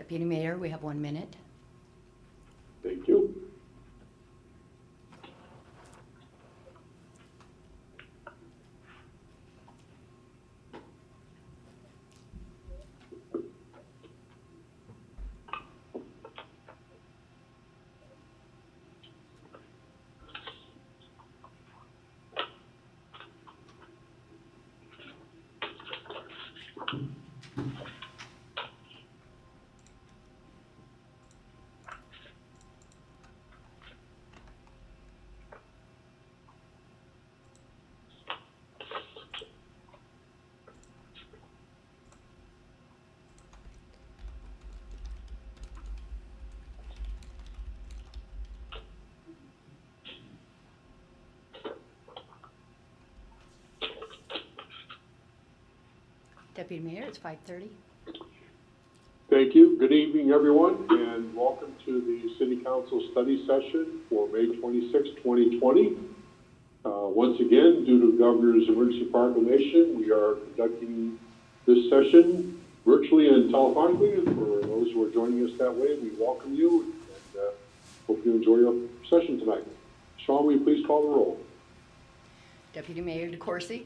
Deputy Mayor, we have 1 minute. Thank you. Deputy Mayor, it's 5:30. Thank you. Good evening, everyone, and welcome to the City Council study session for May 26, 2020. Once again, due to the Governor's emergency proclamation, we are conducting this session virtually and telephonically. For those who are joining us that way, we welcome you and hope you enjoy your session tonight. Sean, will you please call the roll? Deputy Mayor DeCoursey,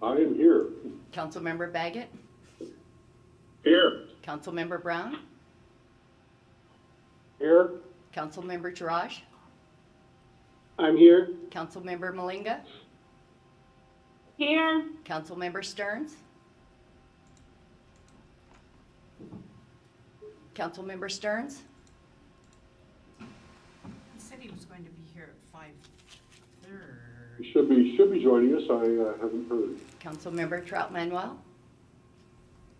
I am here. Councilmember Baggett, Here. Councilmember Brown, Here. Councilmember Taraj, I'm here. Councilmember Malinga, Here. Councilmember Stearns, Councilmember Stearns, He said he was going to be here at 5:30. You should be joining us. I haven't heard. Councilmember Trout Manuel,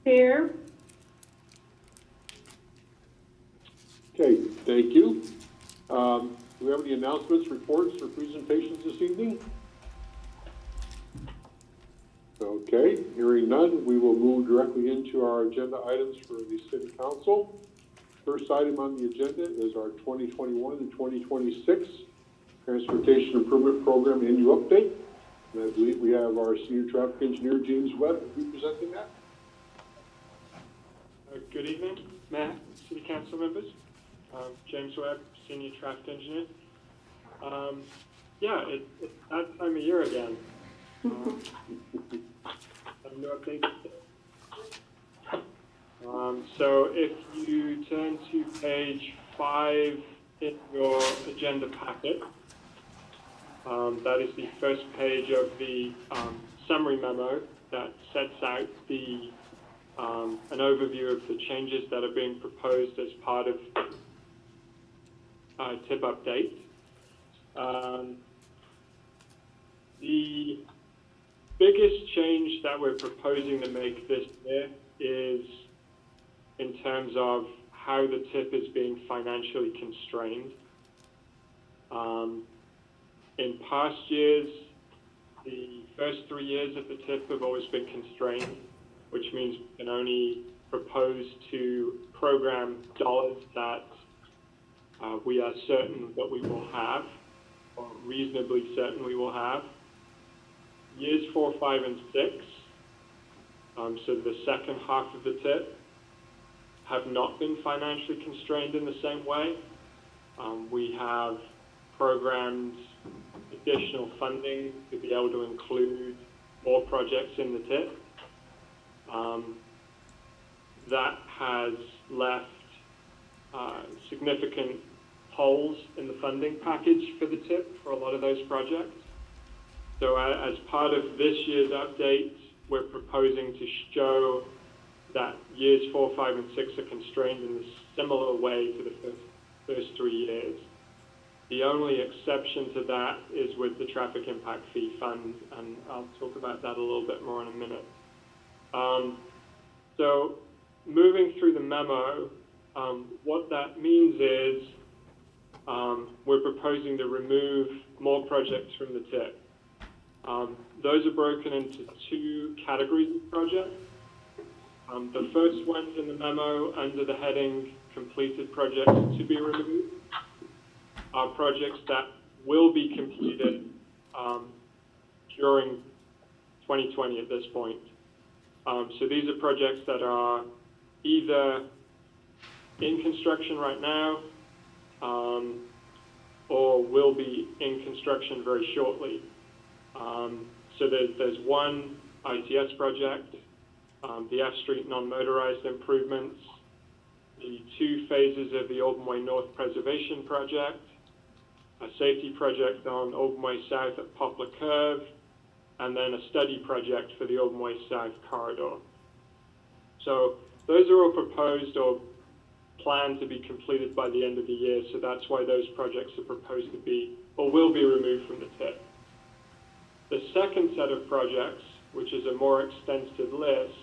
Here. Okay, thank you. Do we have any announcements, reports, or presentations this evening? Okay, hearing none, we will move directly into our agenda items for the City Council. First item on the agenda is our 2021 and 2026 Transportation Improvement Program annual update. And I believe we have our Senior Traffic Engineer, James Webb, representing that. Good evening, Mayor, City Council members. James Webb, Senior Traffic Engineer. Yeah, it's that time of year again. Have no updates. So if you turn to page 5 in your agenda packet, that is the first page of the summary memo that sets out the an overview of the changes that are being proposed as part of TIP update. The biggest change that we're proposing to make this year is in terms of how the TIP is being financially constrained. In past years, the first 3 years of the TIP have always been constrained, which means we can only propose to program dollars that we are certain that we will have, or reasonably certain we will have. Years 4, 5, and 6, so the second half of the TIP, have not been financially constrained in the same way. We have programmed additional funding to be able to include more projects in the TIP. That has left significant holes in the funding package for the TIP for a lot of those projects. So as part of this year's update, we're proposing to show that years 4, 5, and 6 are constrained in a similar way to the first 3 years. The only exception to that is with the traffic impact fee fund, and I'll talk about that a little bit more in a minute. So moving through the memo, what that means is we're proposing to remove more projects from the TIP. Those are broken into 2 categories of projects. The first one's in the memo under the heading completed projects to be removed are projects that will be completed during 2020 at this point. So these are projects that are either in construction right now, or will be in construction very shortly. So there's one ITS project, the F Street non-motorized improvements, the 2 phases of the Auburn Way North Preservation Project, a safety project on Auburn Way South at Poplar Curve, and then a study project for the Auburn Way South corridor. So those are all proposed or planned to be completed by the end of the year, so that's why those projects are proposed to be, or will be removed from the TIP. The second set of projects, which is a more extensive list,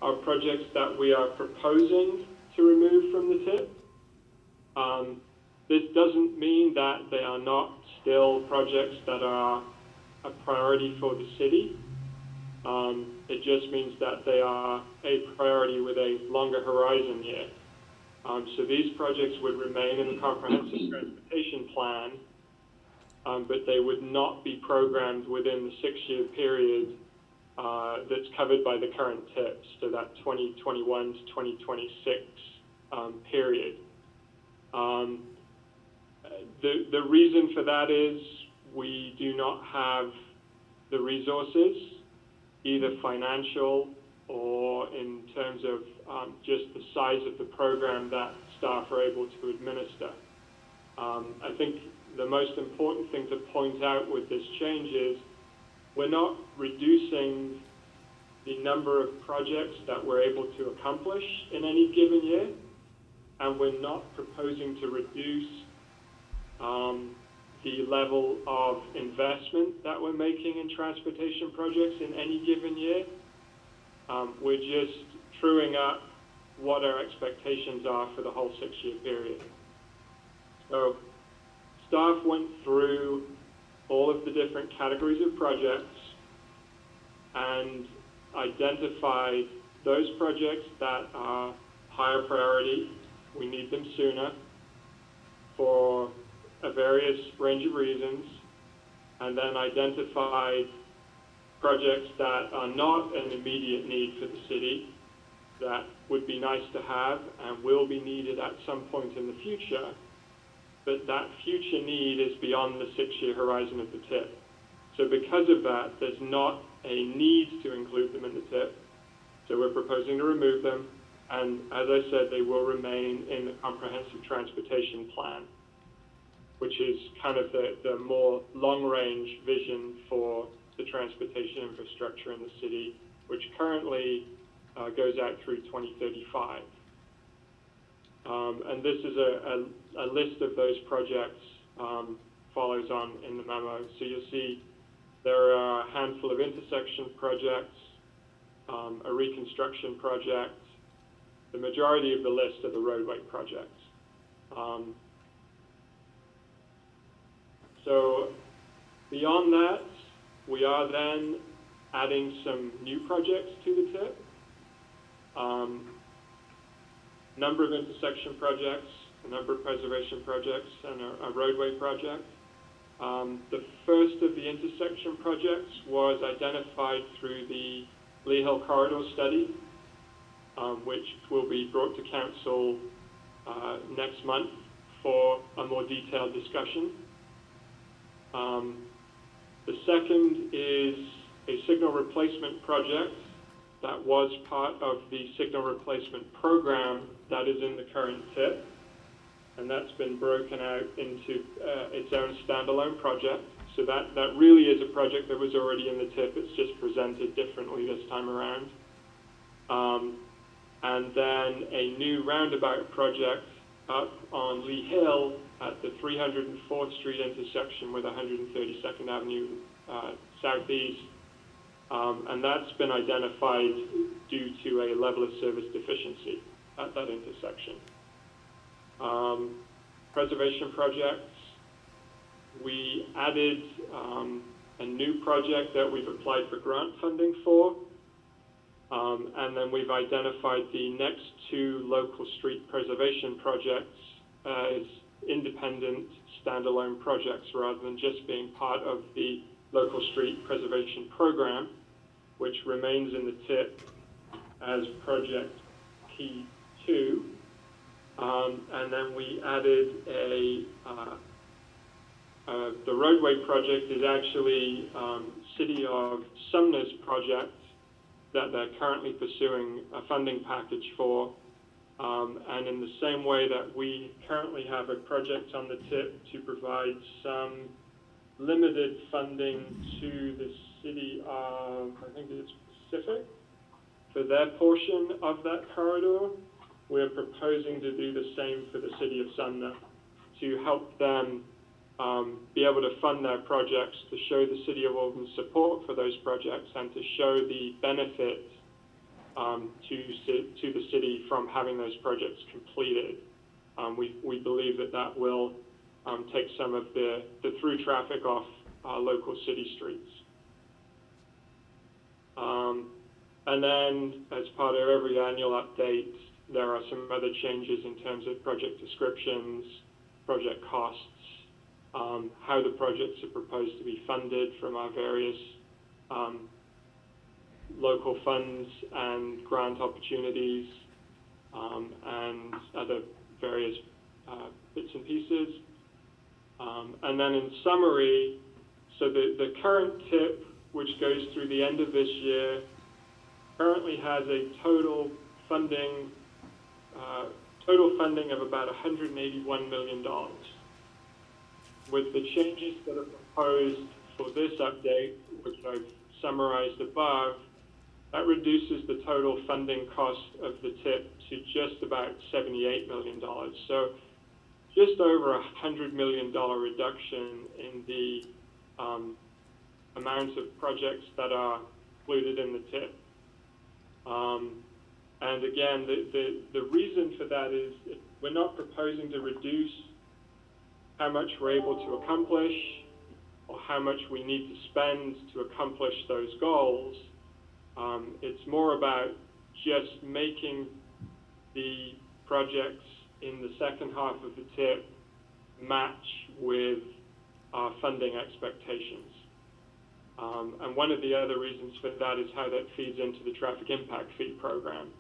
are projects that we are proposing to remove from the TIP. This doesn't mean that they are not still projects that are a priority for the city. It just means that they are a priority with a longer horizon here. So these projects would remain in the comprehensive transportation plan, but they would not be programmed within the 6-year period that's covered by the current TIP, so that 2021 to 2026 period. The reason for that is we do not have the resources, either financial or in terms of just the size of the program that staff are able to administer. I think the most important thing to point out with this change is we're not reducing the number of projects that we're able to accomplish in any given year, and we're not proposing to reduce the level of investment that we're making in transportation projects in any given year. We're just truing up what our expectations are for the whole 6-year period. So staff went through all of the different categories of projects and identified those projects that are higher priority. We need them sooner for a various range of reasons, and then identified projects that are not an immediate need for the city that would be nice to have and will be needed at some point in the future, but that future need is beyond the 6-year horizon of the TIP. So because of that, there's not a need to include them in the TIP, so we're proposing to remove them, and as I said, they will remain in the comprehensive transportation plan, which is kind of the more long-range vision for the transportation infrastructure in the city, which currently goes out through 2035. And this is a list of those projects, follows on in the memo. So you'll see there are a handful of intersection projects, a reconstruction project. The majority of the list are the roadway projects. So beyond that, we are then adding some new projects to the TIP. Number of intersection projects, a number of preservation projects, and a roadway project. The first of the intersection projects was identified through the Lee Hill Corridor study, which will be brought to council next month for a more detailed discussion. The second is a signal replacement project that was part of the signal replacement program that is in the current TIP, and that's been broken out into its own standalone project. So that really is a project that was already in the TIP, it's just presented differently this time around. And then a new roundabout project up on Lee Hill at the 304th Street intersection with 132nd Avenue Southeast. And that's been identified due to a level of service deficiency at that intersection. Preservation projects, we added a new project that we've applied for grant funding for. And then we've identified the next 2 local street preservation projects as independent standalone projects rather than just being part of the local street preservation program, which remains in the TIP as project P2. And then we added the roadway project is actually City of Sumner's project that they're currently pursuing a funding package for. And in the same way that we currently have a project on the tip to provide some limited funding to the City of, I think it's Pacific, for their portion of that corridor, we're proposing to do the same for the City of Sumner to help them be able to fund their projects, to show the City of Auburn's support for those projects, and to show the benefit to the city from having those projects completed. We believe that that will take some of the through traffic off local city streets. And then, as part of every annual update, there are some other changes in terms of project descriptions, project costs, how the projects are proposed to be funded from our various local funds and grant opportunities, and other various bits and pieces. And then in summary, so the current TIP, which goes through the end of this year, currently has a total funding of about $181 million. With the changes that are proposed for this update, which I've summarized above, that reduces the total funding cost of the TIP to just about $78 million. So just over $100 million reduction in the amount of projects that are included in the TIP. And again, the reason for that is we're not proposing to reduce how much we're able to accomplish or how much we need to spend to accomplish those goals. It's more about just making the projects in the second half of the TIP match with our funding expectations. And one of the other reasons for that is how that feeds into the traffic impact fee program.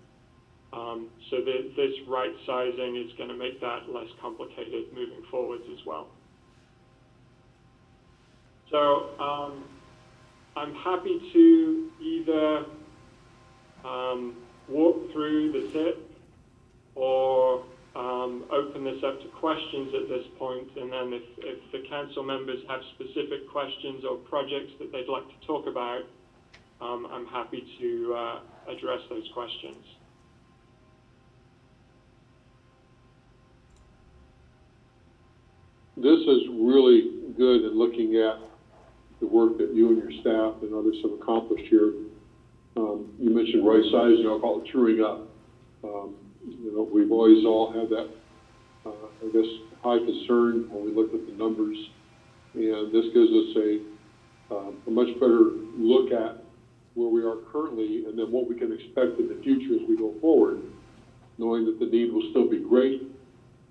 So this right sizing is going to make that less complicated moving forwards as well. So I'm happy to either walk through the tip or open this up to questions at this point, and then if the council members have specific questions or projects that they'd like to talk about, I'm happy to address those questions. This is really good in looking at the work that you and your staff and others have accomplished here. You mentioned right sizing, I'll call it truing up. We've always all had that, I guess, high concern when we look at the numbers, and this gives us a much better look at where we are currently and then what we can expect in the future as we go forward, knowing that the need will still be great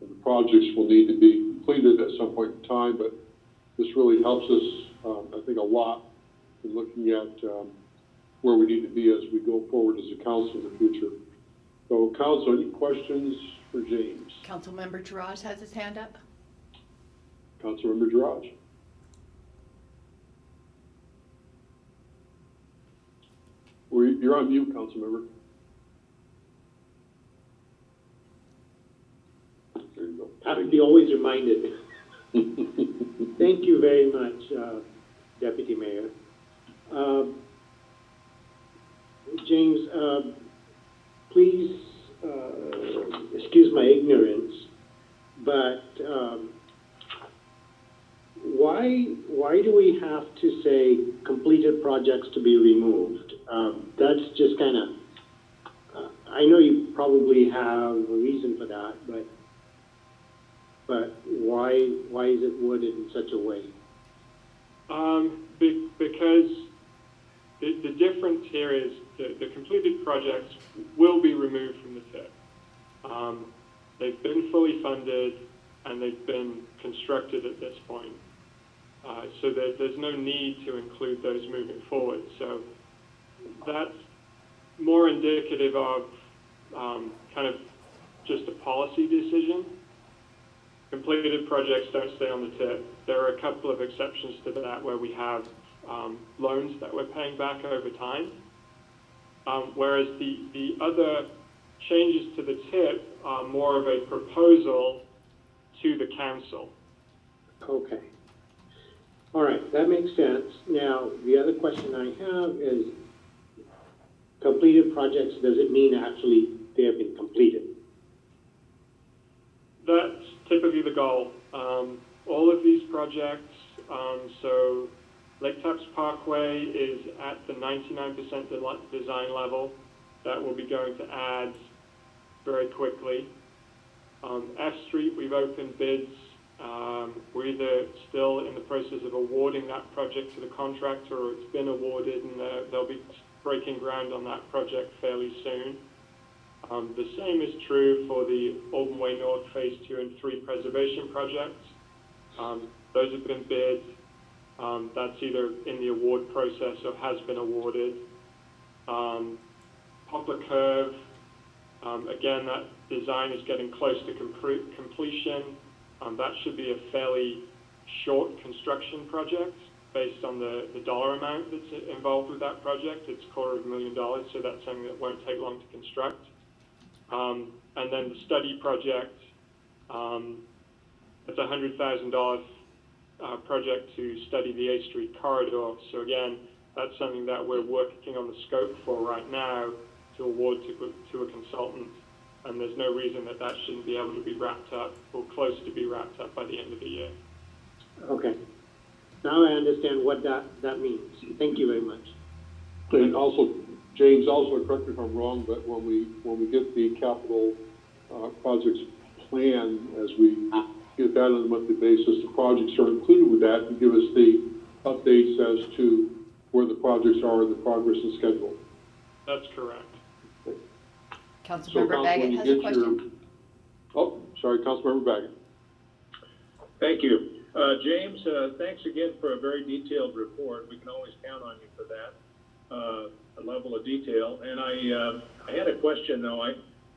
and the projects will need to be completed at some point in time, but this really helps us, I think, a lot in looking at where we need to be as we go forward as a council in the future. So, council, any questions for James? Councilmember Taraj has his hand up. Councilmember Taraj. You're on mute, Councilmember. There you go. Have to be always reminded. Thank you very much, Deputy Mayor. James, please excuse my ignorance, but why do we have to say completed projects to be removed? That's just kind of, I know you probably have a reason for that, but why is it worded in such a way? Because the difference here is the completed projects will be removed from the TIP. They've been fully funded and they've been constructed at this point. So there's no need to include those moving forward. So that's more indicative of kind of just a policy decision. Completed projects don't stay on the tip. There are a couple of exceptions to that where we have loans that we're paying back over time. Whereas the other changes to the tip are more of a proposal to the council. Okay. All right, that makes sense. Now, the other question I have is, completed projects, does it mean actually they have been completed? That's typically the goal. All of these projects, so Lake Taps Parkway is at the 99% design level. That will be going to ads very quickly. F Street, we've opened bids. We're either still in the process of awarding that project to the contractor, or it's been awarded, and they'll be breaking ground on that project fairly soon. The same is true for the Auburn Way North Phase 2 and 3 preservation projects. Those have been bid. That's either in the award process or has been awarded. Poplar Curve, again, that design is getting close to completion. That should be a fairly short construction project based on the dollar amount that's involved with that project. It's $250,000, so that's something that won't take long to construct. And then the study project, it's a $100,000 project to study the A Street corridor. So again, that's something that we're working on the scope for right now to award to a consultant. And there's no reason that that shouldn't be able to be wrapped up or close to be wrapped up by the end of the year. Okay. Now I understand what that means. Thank you very much. And also, James, also correct me if I'm wrong, but when we get the capital projects plan, as we get that on a monthly basis, the projects are included with that and give us the updates as to where the projects are in the progress and schedule. That's correct. Councilmember Baggett has a question. Oh, sorry, Councilmember Baggett. Thank you. James, thanks again for a very detailed report. We can always count on you for that level of detail. And I had a question, though.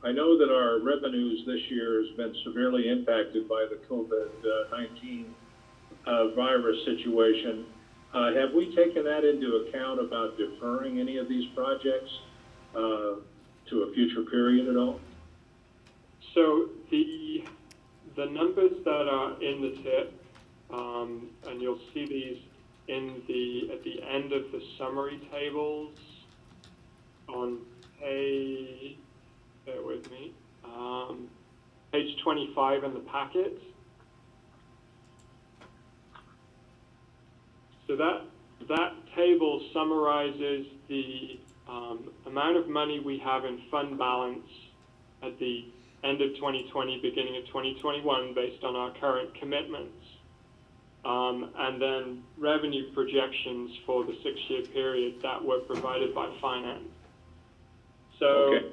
I know that our revenues this year has been severely impacted by the COVID-19 virus situation. Have we taken that into account about deferring any of these projects to a future period at all? So the numbers that are in the tip, and you'll see these at the end of the summary tables on page, bear with me, page 25 in the packet. So that table summarizes the amount of money we have in fund balance at the end of 2020, beginning of 2021, based on our current commitments. And then revenue projections for the 6-year period that were provided by finance. So okay.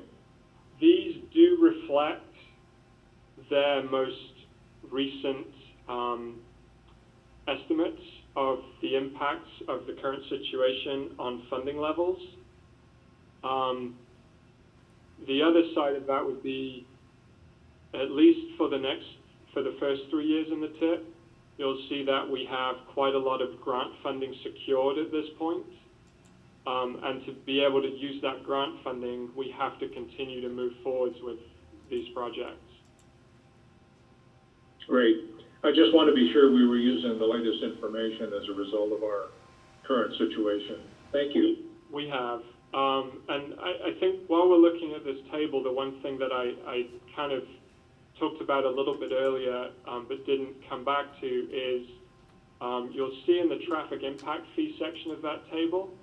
These do reflect their most recent estimates of the impacts of the current situation on funding levels. The other side of that would be, at least for the first 3 years in the tip, you'll see that we have quite a lot of grant funding secured at this point. And to be able to use that grant funding, we have to continue to move forwards with these projects. Great. I just want to be sure we were using the latest information as a result of our current situation. Thank you. We have. And I think while we're looking at this table, the one thing that I kind of talked about a little bit earlier, but didn't come back to, is you'll see in the traffic impact fee section of that table,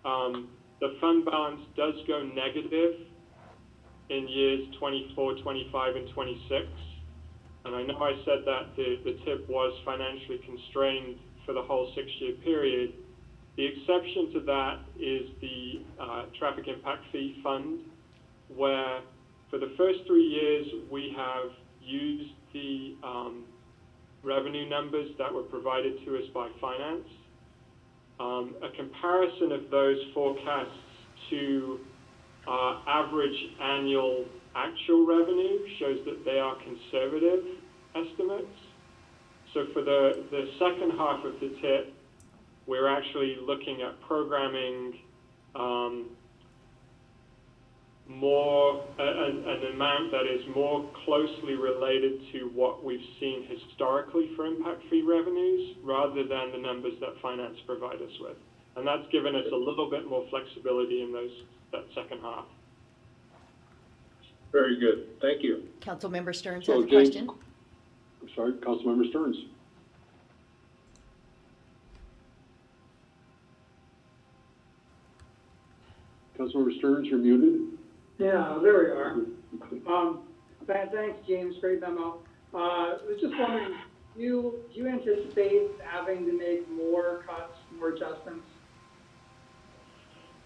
the fund balance does go negative in years 24, 25, and 26. And I know I said that the TIP was financially constrained for the whole 6-year period. The exception to that is the traffic impact fee fund, where for the first 3 years we have used the revenue numbers that were provided to us by finance. A comparison of those forecasts to our average annual actual revenue shows that they are conservative estimates. So for the second half of the tip, we're actually looking at programming an amount that is more closely related to what we've seen historically for impact fee revenues rather than the numbers that finance provide us with. And that's given us a little bit more flexibility in that second half. Very good. Thank you. Councilmember Stearns So has a James, question. I'm sorry, Councilmember Stearns. Councilmember Stearns, you're muted. Yeah, there we are. Thanks, James, great memo. I was just wondering, do you anticipate having to make more cuts, more adjustments?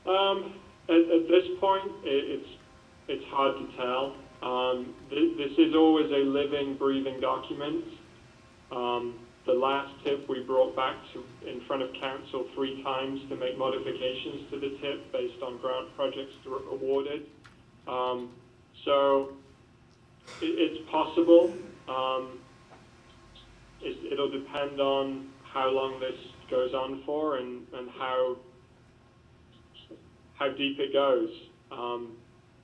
At this point, it's hard to tell. This is always a living, breathing document. The last tip we brought back in front of council 3 times to make modifications to the tip based on grant projects awarded. So it's possible. It'll depend on how long this goes on for and how deep it goes,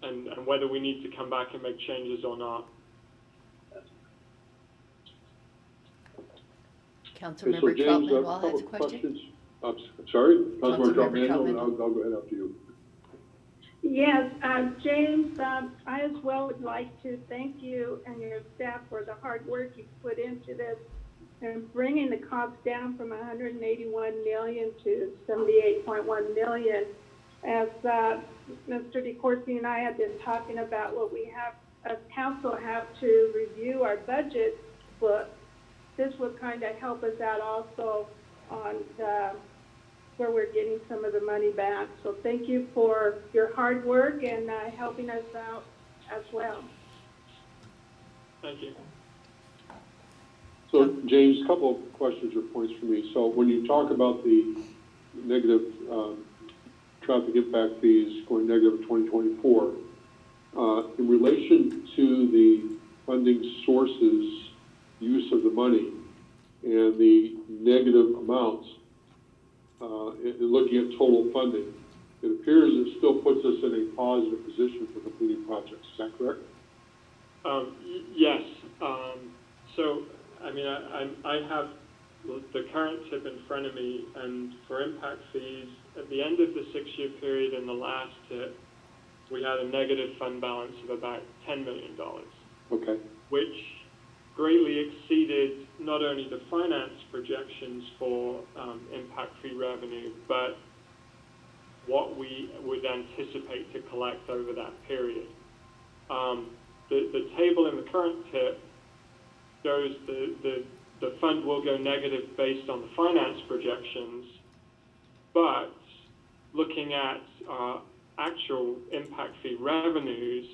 and whether we need to come back and make changes or not. Councilmember James, Troutman a Wall couple has a question. questions. Sorry, Councilmember Councilmember Troutman, and Troutman. I'll go ahead after you. Yes, James, I as well would like to thank you and your staff for the hard work you've put into this and bringing the costs down from 181 million to 78.1 million. As Mr. DeCourcy and I have been talking about what we have as council have to review our budget book, this will kind of help us out also on where we're getting some of the money back. So thank you for your hard work and helping us out as well. Thank you. So, James, a couple of questions or points for me. So when you talk about the negative traffic impact fees going negative in 2024, in relation to the funding sources, use of the money, and the negative amounts, in looking at total funding, it appears it still puts us in a positive position for completing projects. Is that correct? Yes. So, I mean, I have the current tip in front of me, and for impact fees, at the end of the 6-year period in the last tip, we had a negative fund balance of about $10 million. Okay. Which greatly exceeded not only the finance projections for impact fee revenue, but what we would anticipate to collect over that period. The table in the current tip shows the fund will go negative based on the finance projections, but looking at actual impact fee revenues,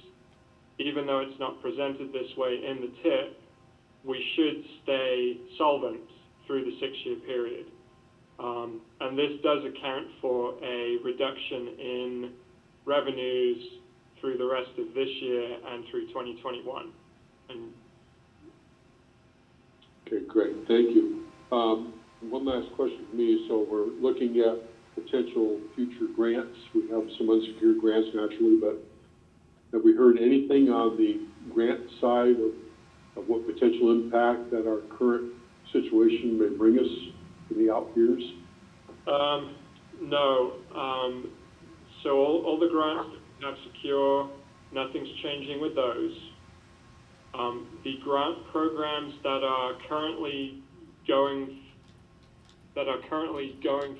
even though it's not presented this way in the tip, we should stay solvent through the 6-year period. And this does account for a reduction in revenues through the rest of this year and through 2021. Okay, great. Thank you. One last question for me. So we're looking at potential future grants. We have some unsecured grants naturally, but have we heard anything on the grant side of what potential impact that our current situation may bring us in the out years? No. So all the grants that we have secure, nothing's changing with those. The grant programs that are currently going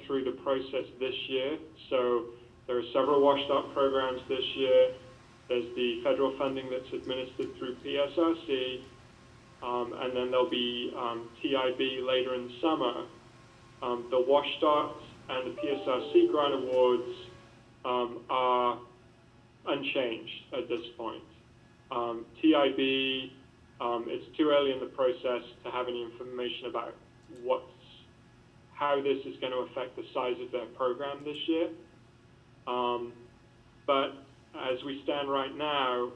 through the process this year. So there are several washed up programs this year. There's the federal funding that's administered through PSRC, and then there'll be TIB later in the summer. The WashDOT and the PSRC grant awards are unchanged at this point. TIB, it's too early in the process to have any information about how this is going to affect the size of their program this year. But as we stand right now,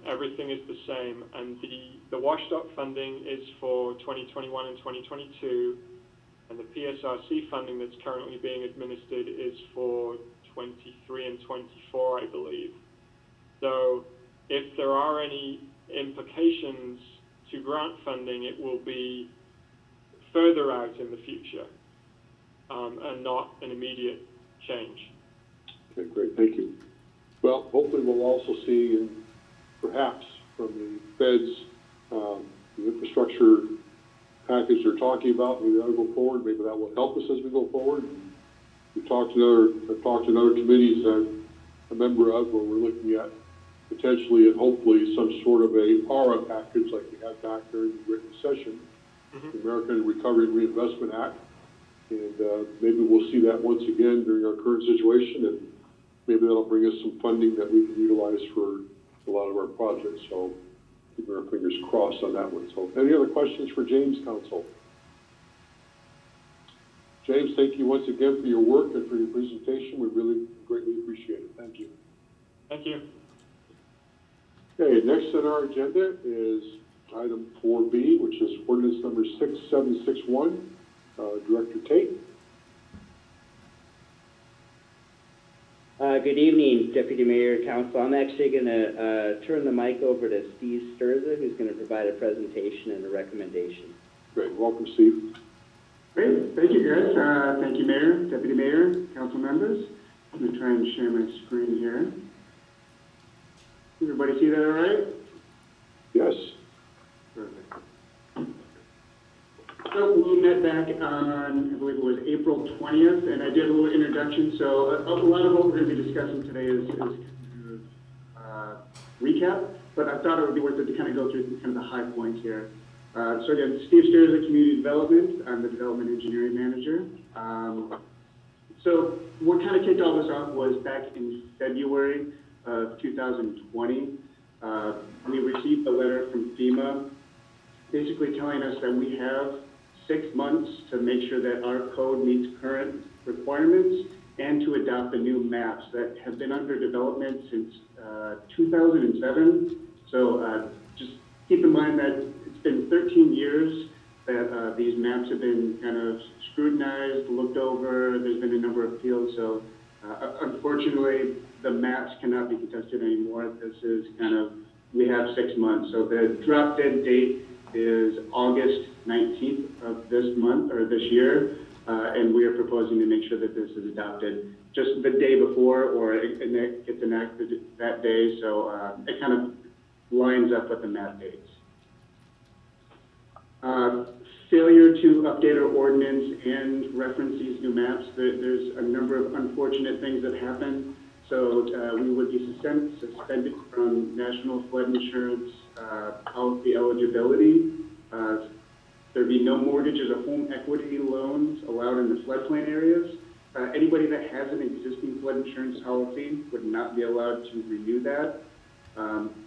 everything is the same, and the WSDOT funding is for 2021 and 2022, and the PSRC funding that's currently being administered is for 23 and 24, I believe. So if there are any implications to grant funding, it will be further out in the future, and not an immediate change. Okay, great, thank you. Well, hopefully we'll also see, perhaps from the feds, the infrastructure package they're talking about, maybe that'll go forward, maybe that will help us as we go forward. I've talked to another committees I'm a member of where we're looking at potentially and hopefully some sort of a ARA package like we had back there in the written session, the American Recovery and Reinvestment Act. And maybe we'll see that once again during our current situation, and maybe that'll bring us some funding that we can utilize for a lot of our projects. So keep our fingers crossed on that one. So any other questions for James, Council? James, thank you once again for your work and for your presentation. We really greatly appreciate it. Thank you. Thank you. Okay, next on our agenda is item 4B, which is ordinance number 6761. Director Tate. Good evening, Deputy Mayor, Council. I'm actually going to turn the mic over to Steve Sturza, who's going to provide a presentation and a recommendation. Great. Welcome, Steve. Great. Thank you, guys. Thank you, Mayor, Deputy Mayor, Council members. I'm going to try and share my screen here. Everybody see that all right? Yes. Perfect. So we met back on, I believe it was April 20th, and I did a little introduction. So a lot of what we're going to be discussing today is kind of recap, but I thought it would be worth it to kind of go through kind of the high points here. So again, Steve Sturza, Community Development. I'm the Development Engineering Manager. So what kind of kicked all this off was back in February of 2020. We received a letter from FEMA basically telling us that we have 6 months to make sure that our code meets current requirements and to adopt the new maps that have been under development since 2007. So just keep in mind that it's been 13 years that these maps have been kind of scrutinized, looked over. There's been a number of appeals. So unfortunately, the maps cannot be contested anymore. This is kind of, we have 6 months. So the drop dead date is August 19th of this month or this year, and we are proposing to make sure that this is adopted just the day before, or it gets enacted that day, so it kind of lines up with the map dates. Failure to update our ordinance and reference these new maps. There's a number of unfortunate things that happen. So we would be suspended from national flood insurance policy eligibility. There'd be no mortgages or home equity loans allowed in the floodplain areas. Anybody that has an existing flood insurance policy would not be allowed to renew that.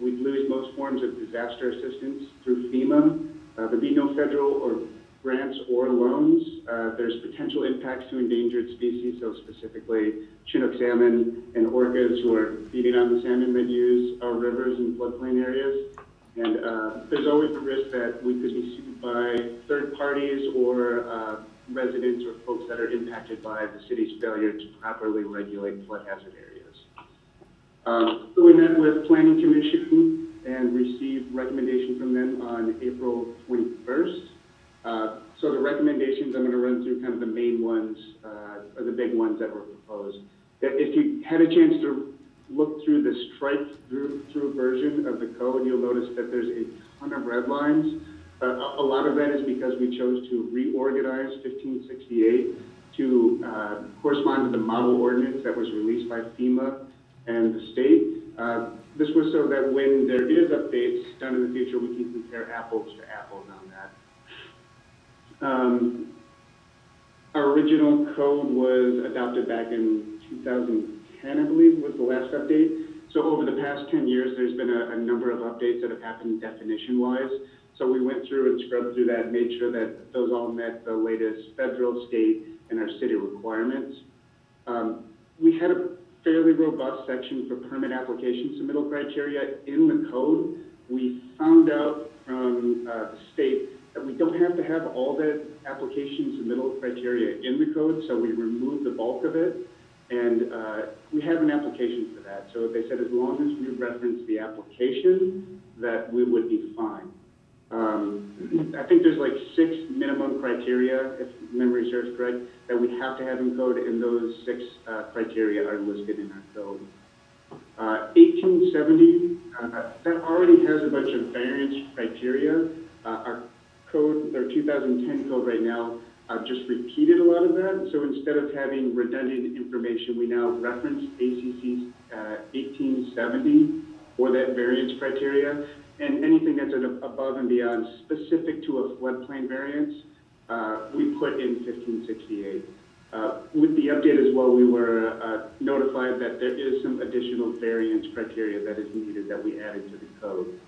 We'd lose most forms of disaster assistance through FEMA. There'd be no federal or grants or loans. There's potential impacts to endangered species, so specifically Chinook salmon and orcas who are feeding on the salmon that use our rivers and floodplain areas. And there's always the risk that we could be sued by third parties or residents or folks that are impacted by the city's failure to properly regulate flood hazard areas. So we met with Planning Commission and received recommendation from them on April 21st. So the recommendations, I'm going to run through kind of the main ones, or the big ones that were proposed. If you had a chance to look through the strike-through version of the code, you'll notice that there's a ton of red lines. A lot of that is because we chose to reorganize 1568 to correspond to the model ordinance that was released by FEMA and the state. This was so that when there is updates done in the future, we can compare apples to apples on that. Our original code was adopted back in 2010, I believe, was the last update. So over the past 10 years, there's been a number of updates that have happened definition-wise. So we went through and scrubbed through that, made sure that those all met the latest federal, state, and our city requirements. We had a fairly robust section for permit application submittal criteria in the code. We found out from the state that we don't have to have all that application submittal criteria in the code, so we removed the bulk of it. And we have an application for that. So they said as long as we reference the application, that we would be fine. I think there's like 6 minimum criteria, if memory serves correct, that we have to have in code, and those 6 criteria are listed in our code. 1870, that already has a bunch of variance criteria. Our code, our 2010 code right now, just repeated a lot of that. So instead of having redundant information, we now reference ACC 1870 for that variance criteria. And anything that's above and beyond specific to a floodplain variance, we put in 1568. With the update as well, we were notified that there is some additional variance criteria that is needed that we added to the code.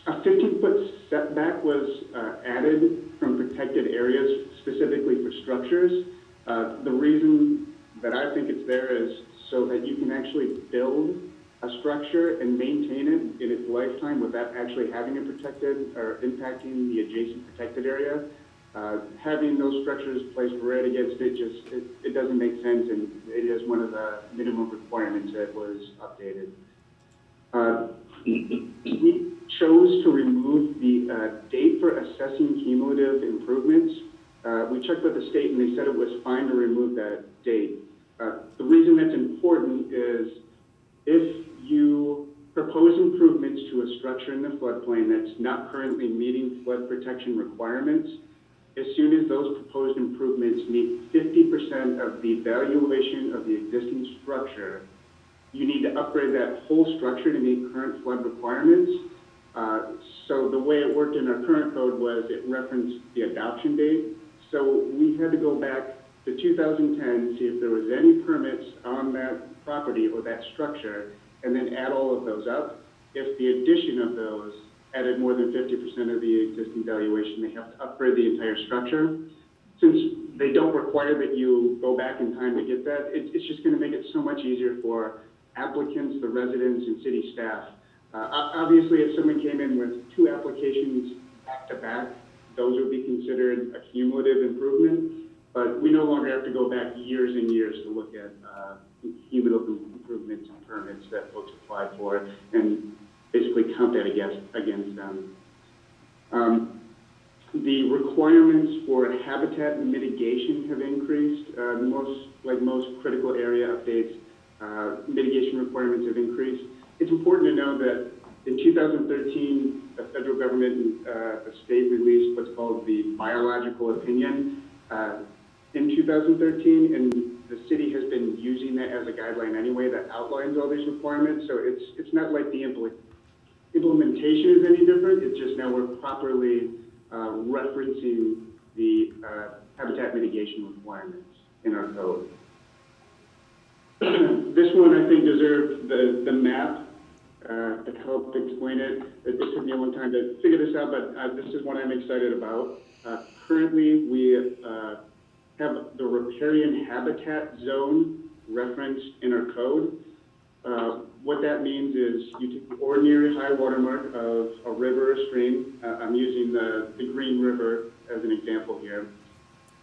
A 15-foot setback was added from protected areas specifically for structures. The reason that I think it's there is so that you can actually build a structure and maintain it in its lifetime without actually having it protected or impacting the adjacent protected area. Having those structures placed right against it it doesn't make sense, and it is one of the minimum requirements that was updated. We chose to remove the date for assessing cumulative improvements. We checked with the state and they said it was fine to remove that date. The reason that's important is if you propose improvements to a structure in the floodplain that's not currently meeting flood protection requirements, as soon as those proposed improvements meet 50% of the valuation of the existing structure, you need to upgrade that whole structure to meet current flood requirements. So the way it worked in our current code was it referenced the adoption date. So we had to go back to 2010, see if there was any permits on that property or that structure, and then add all of those up. If the addition of those added more than 50% of the existing valuation, they have to upgrade the entire structure. Since they don't require that you go back in time to get that, it's just going to make it so much easier for applicants, the residents, and city staff. Obviously, if someone came in with 2 applications back to back, those would be considered a cumulative improvement. But we no longer have to go back years and years to look at cumulative improvements and permits that folks applied for and basically count that against them. The requirements for habitat mitigation have increased. Most critical area updates, mitigation requirements have increased. It's important to know that in 2013, the federal government and the state released what's called the biological opinion in 2013, and the city has been using that as a guideline anyway that outlines all these requirements. So it's not like the implementation is any different. It's just now we're properly referencing the habitat mitigation requirements in our code. This one I think deserves the map to help explain it. It took me a long time to figure this out, but this is what I'm excited about. Currently, we have the riparian habitat zone referenced in our code. What that means is you take the ordinary high water mark of a river or stream. I'm using the Green River as an example here.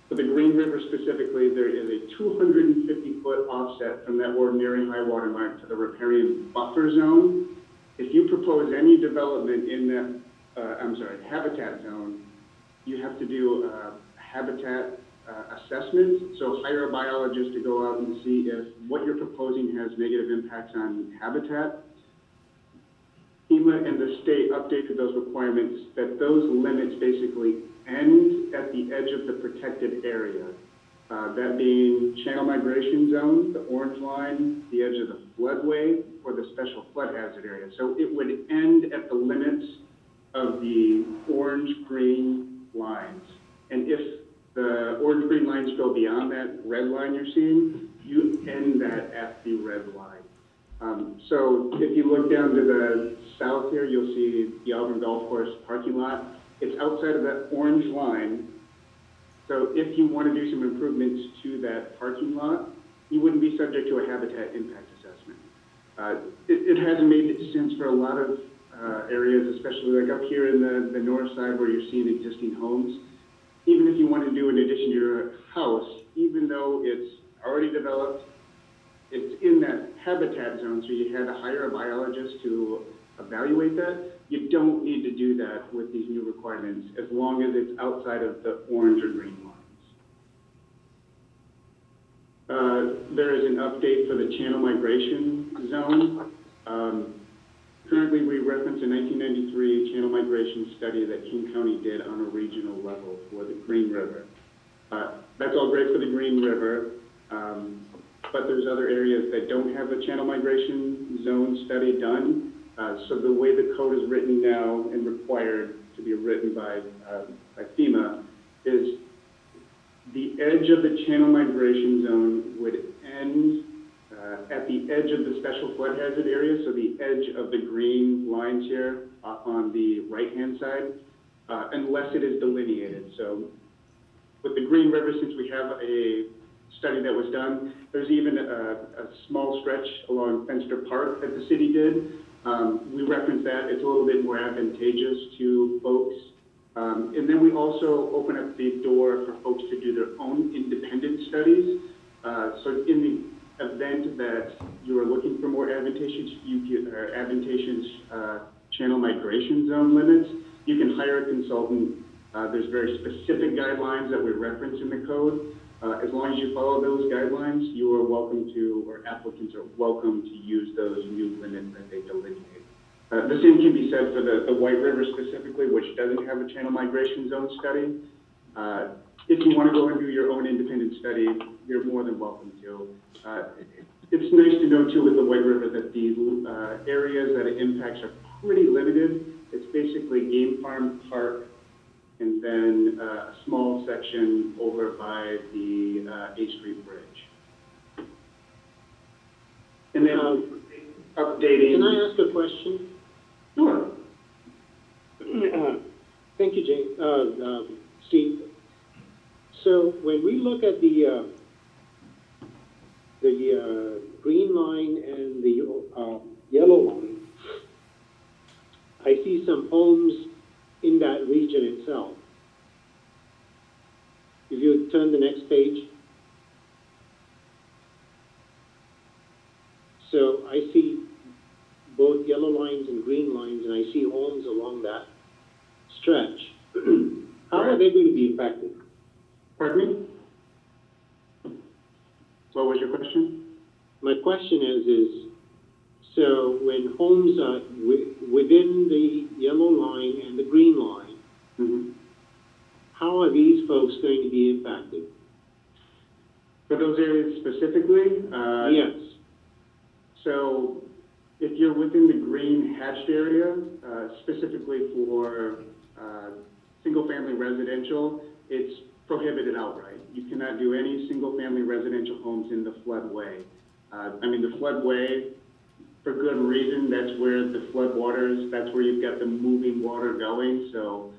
For the Green River specifically, there is a 250-foot offset from that ordinary high water mark to the riparian buffer zone. If you propose any development in that, habitat zone, you have to do habitat assessment. So hire a biologist to go out and see if what you're proposing has negative impacts on habitat. FEMA and the state updated those requirements that those limits basically end at the edge of the protected area. That being channel migration zone, the orange line, the edge of the floodway, or the special flood hazard area. So it would end at the limits of the orange-green lines. And if the orange-green lines go beyond that red line you're seeing, you end that at the red line. So if you look down to the south here, you'll see the Auburn Golf Course parking lot. It's outside of that orange line. So if you want to do some improvements to that parking lot, you wouldn't be subject to a habitat impact assessment. It hasn't made sense for a lot of areas, especially like up here in the north side where you're seeing existing homes. Even if you want to do an addition to your house, even though it's already developed, it's in that habitat zone, so you had to hire a biologist to evaluate that. You don't need to do that with these new requirements as long as it's outside of the orange or green lines. There is an update for the channel migration zone. Currently, we reference a 1993 channel migration study that King County did on a regional level for the Green River. That's all great for the Green River, but there's other areas that don't have a channel migration zone study done. So the way the code is written now and required to be written by FEMA is the edge of the channel migration zone would end at the edge of the special flood hazard area, so the edge of the green lines here on the right-hand side, unless it is delineated. So with the Green River, since we have a study that was done, there's even a small stretch along Fenster Park that the city did. We reference that. It's a little bit more advantageous to folks. And then we also open up the door for folks to do their own independent studies. So in the event that you are looking for more advantageous channel migration zone limits, you can hire a consultant. There's very specific guidelines that we reference in the code. As long as you follow those guidelines, you are welcome to, or applicants are welcome to use those new limits that they delineate. The same can be said for the White River specifically, which doesn't have a channel migration zone study. If you want to go and do your own independent study, you're more than welcome to. It's nice to know too with the White River that the areas that it impacts are pretty limited. It's basically Game Farm Park and then a small section over by the 8th Street Bridge. And then updating. Can I ask a question? Sure. Thank you, Jane, Steve. So when we look at the green line and the yellow line, I see some homes in that region itself. If you turn the next page. So I see both yellow lines and green lines, and I see homes along that stretch. How are they going to be impacted? Pardon me? What was your question? My question is so when homes are within the yellow line and the green line, Mm-hmm. how are these folks going to be impacted? For those areas specifically? Yes. So if you're within the green hatched area, specifically for single-family residential, it's prohibited outright. You cannot do any single-family residential homes in the floodway. The floodway, for good reason, that's where the flood waters, that's where you've got the moving water going. So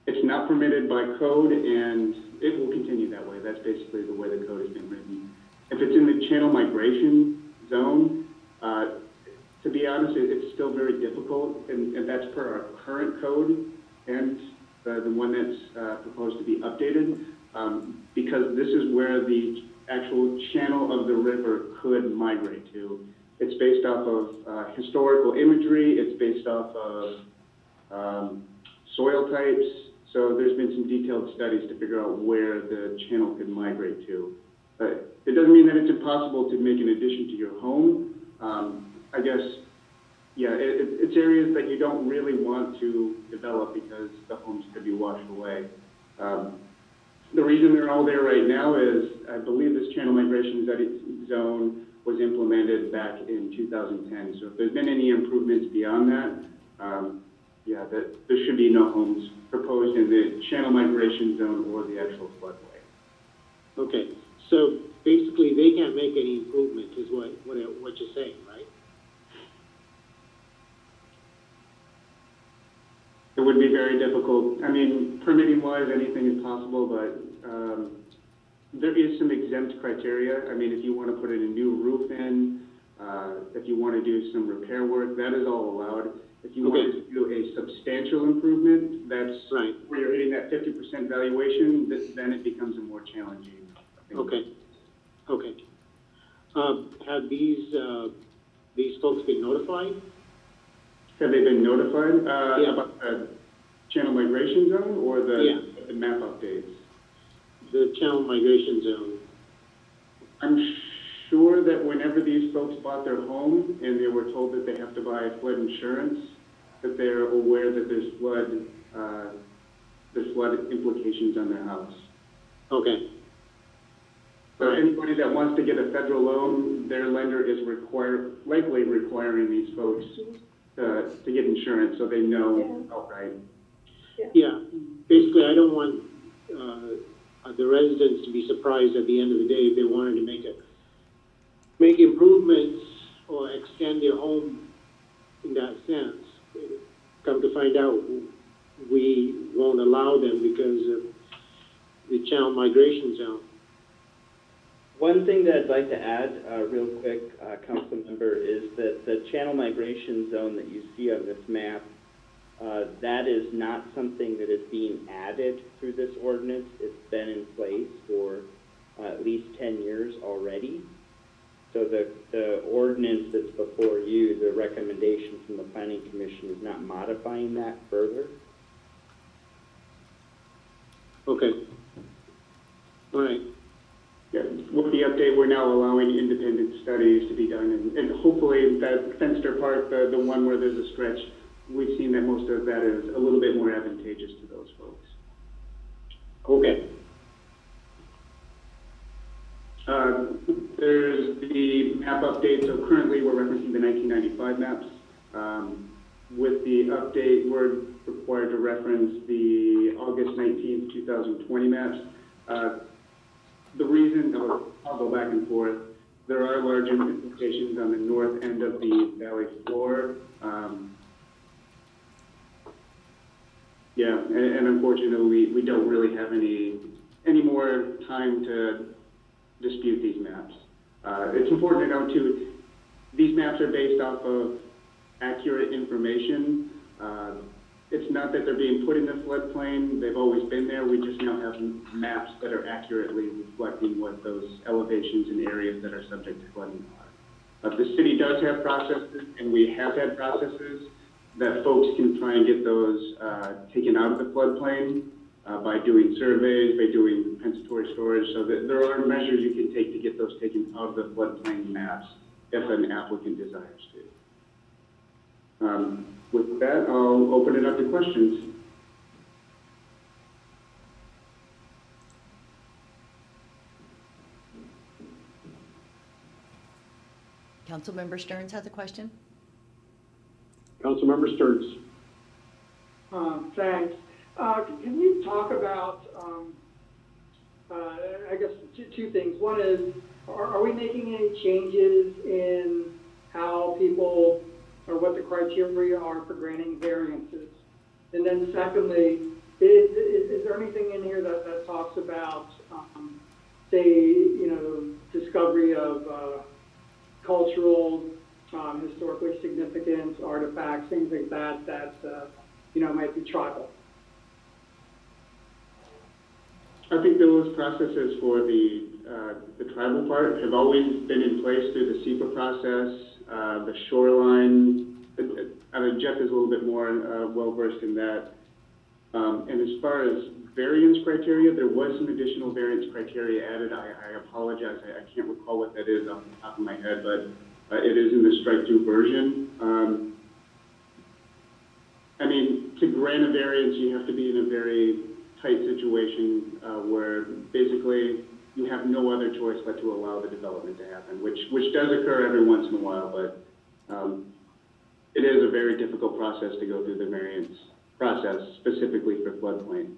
it's not permitted by code, and it will continue that way. That's basically the way the code has been written. If it's in the channel migration zone, to be honest, it's still very difficult, and that's per our current code and the one that's proposed to be updated, because this is where the actual channel of the river could migrate to. It's based off of historical imagery. It's based off of soil types. So there's been some detailed studies to figure out where the channel could migrate to. But it doesn't mean that it's impossible to make an addition to your home. I guess, yeah, it's areas that you don't really want to develop because the homes could be washed away. The reason they're all there right now is I believe this channel migration zone was implemented back in 2010. So if there's been any improvements beyond that, there should be no homes proposed in the channel migration zone or the actual floodway. Okay. So basically, they can't make any improvement, is what you're saying, right? It would be very difficult. I mean, permitting-wise, anything is possible, but there is some exempt criteria. I mean, if you want to put in a new roof in, if you want to do some repair work, that is all allowed. If you want to do a substantial improvement, that's Right. where you're hitting that 50% valuation, then it becomes a more challenging thing. Okay. Have these folks been notified? Have they been notified Yeah. about the channel migration zone or the map updates? The channel migration zone. I'm sure that whenever these folks bought their home and they were told that they have to buy flood insurance, that they're aware that there's flood implications on their house. Okay. So anybody that wants to get a federal loan, their lender is likely requiring these folks to get insurance so they know outright. Yeah. Basically, I don't want the residents to be surprised at the end of the day if they wanted to make improvements or extend their home in that sense. Come to find out, we won't allow them because of the channel migration zone. One thing that I'd like to add real quick, council member, is that the channel migration zone that you see on this map, that is not something that is being added through this ordinance. It's been in place for at least 10 years already. So the ordinance that's before you, the recommendation from the Planning Commission, is not modifying that further. Okay. All right. Yeah, with the update, we're now allowing independent studies to be done, and hopefully that Fenster part, the one where there's a stretch, we've seen that most of that is a little bit more advantageous to those folks. Okay. There's the map update, so currently we're referencing the 1995 maps. With the update, we're required to reference the August 19th, 2020 maps. The reason, I'll go back and forth, there are large implications on the north end of the valley floor. And unfortunately, we don't really have any more time to dispute these maps. It's important to note too, these maps are based off of accurate information. It's not that they're being put in the floodplain, they've always been there, we just now have maps that are accurately reflecting what those elevations and areas that are subject to flooding are. The city does have processes, and we have had processes that folks can try and get those taken out of the floodplain by doing surveys, by doing compensatory storage, so that there are measures you can take to get those taken out of the floodplain maps if an applicant desires to. With that, I'll open it up to questions. Councilmember Stearns has a question. Councilmember Stearns. Thanks. Can you talk about, I guess, two things. One is, are we making any changes in how people, or what the criteria are for granting variances? And then secondly, is there anything in here that talks about, say, discovery of cultural, historically significant artifacts, things like that, might be tribal? I think those processes for the tribal part have always been in place through the SEPA process, the shoreline. I mean, Jeff is a little bit more well-versed in that. And as far as variance criteria, there was some additional variance criteria added. I apologize, I can't recall what that is off the top of my head, but it is in the strike-through version. I mean, to grant a variance, you have to be in a very tight situation where basically you have no other choice but to allow the development to happen, which does occur every once in a while, but it is a very difficult process to go through the variance process, specifically for floodplain.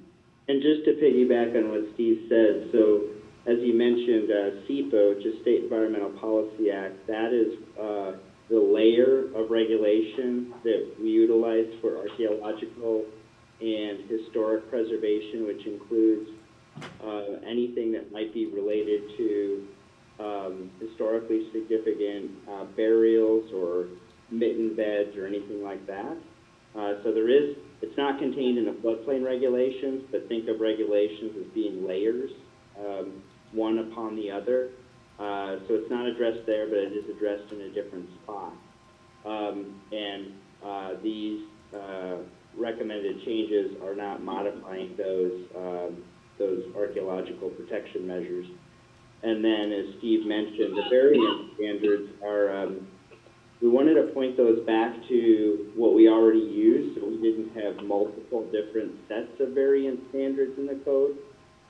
And just to piggyback on what Steve said, so as you mentioned, SEPA, which is State Environmental Policy Act, that is the layer of regulation that we utilize for archaeological and historic preservation, which includes anything that might be related to historically significant burials or mitten beds or anything like that. So it's not contained in the floodplain regulations, but think of regulations as being layers, one upon the other. So it's not addressed there, but it is addressed in a different spot. These recommended changes are not modifying those archaeological protection measures. And then, as Steve mentioned, the variance standards are, we wanted to point those back to what we already use, so we didn't have multiple different sets of variance standards in the code.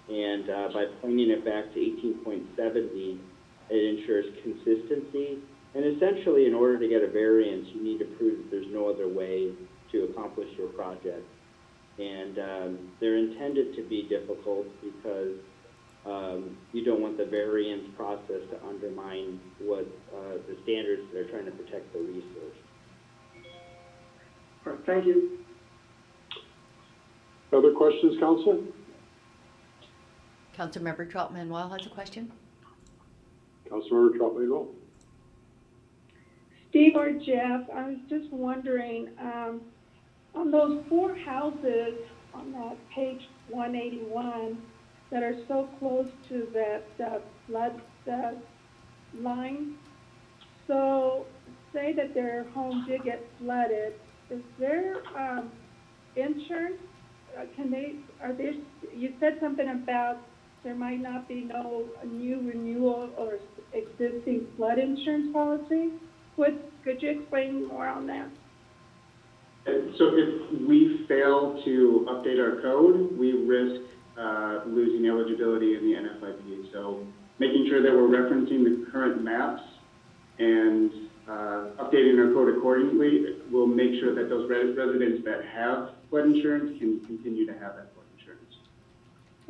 And by pointing it back to 18.70, it ensures consistency. And essentially, in order to get a variance, you need to prove that there's no other way to accomplish your project. And they're intended to be difficult because you don't want the variance process to undermine what the standards that are trying to protect the resource. All right, thank you. Other questions, Council? Councilmember Troutman-Weil has a question. Councilmember Troutman-Well. Steve or Jeff, I was just wondering, on those 4 houses on that page 181 that are so close to that flood line, so say that their home did get flooded, is there insurance? You said something about there might not be no new renewal or existing flood insurance policy. Could you explain more on that? So if we fail to update our code, we risk losing eligibility in the NFIB. So making sure that we're referencing the current maps and updating our code accordingly will make sure that those residents that have flood insurance can continue to have that flood insurance.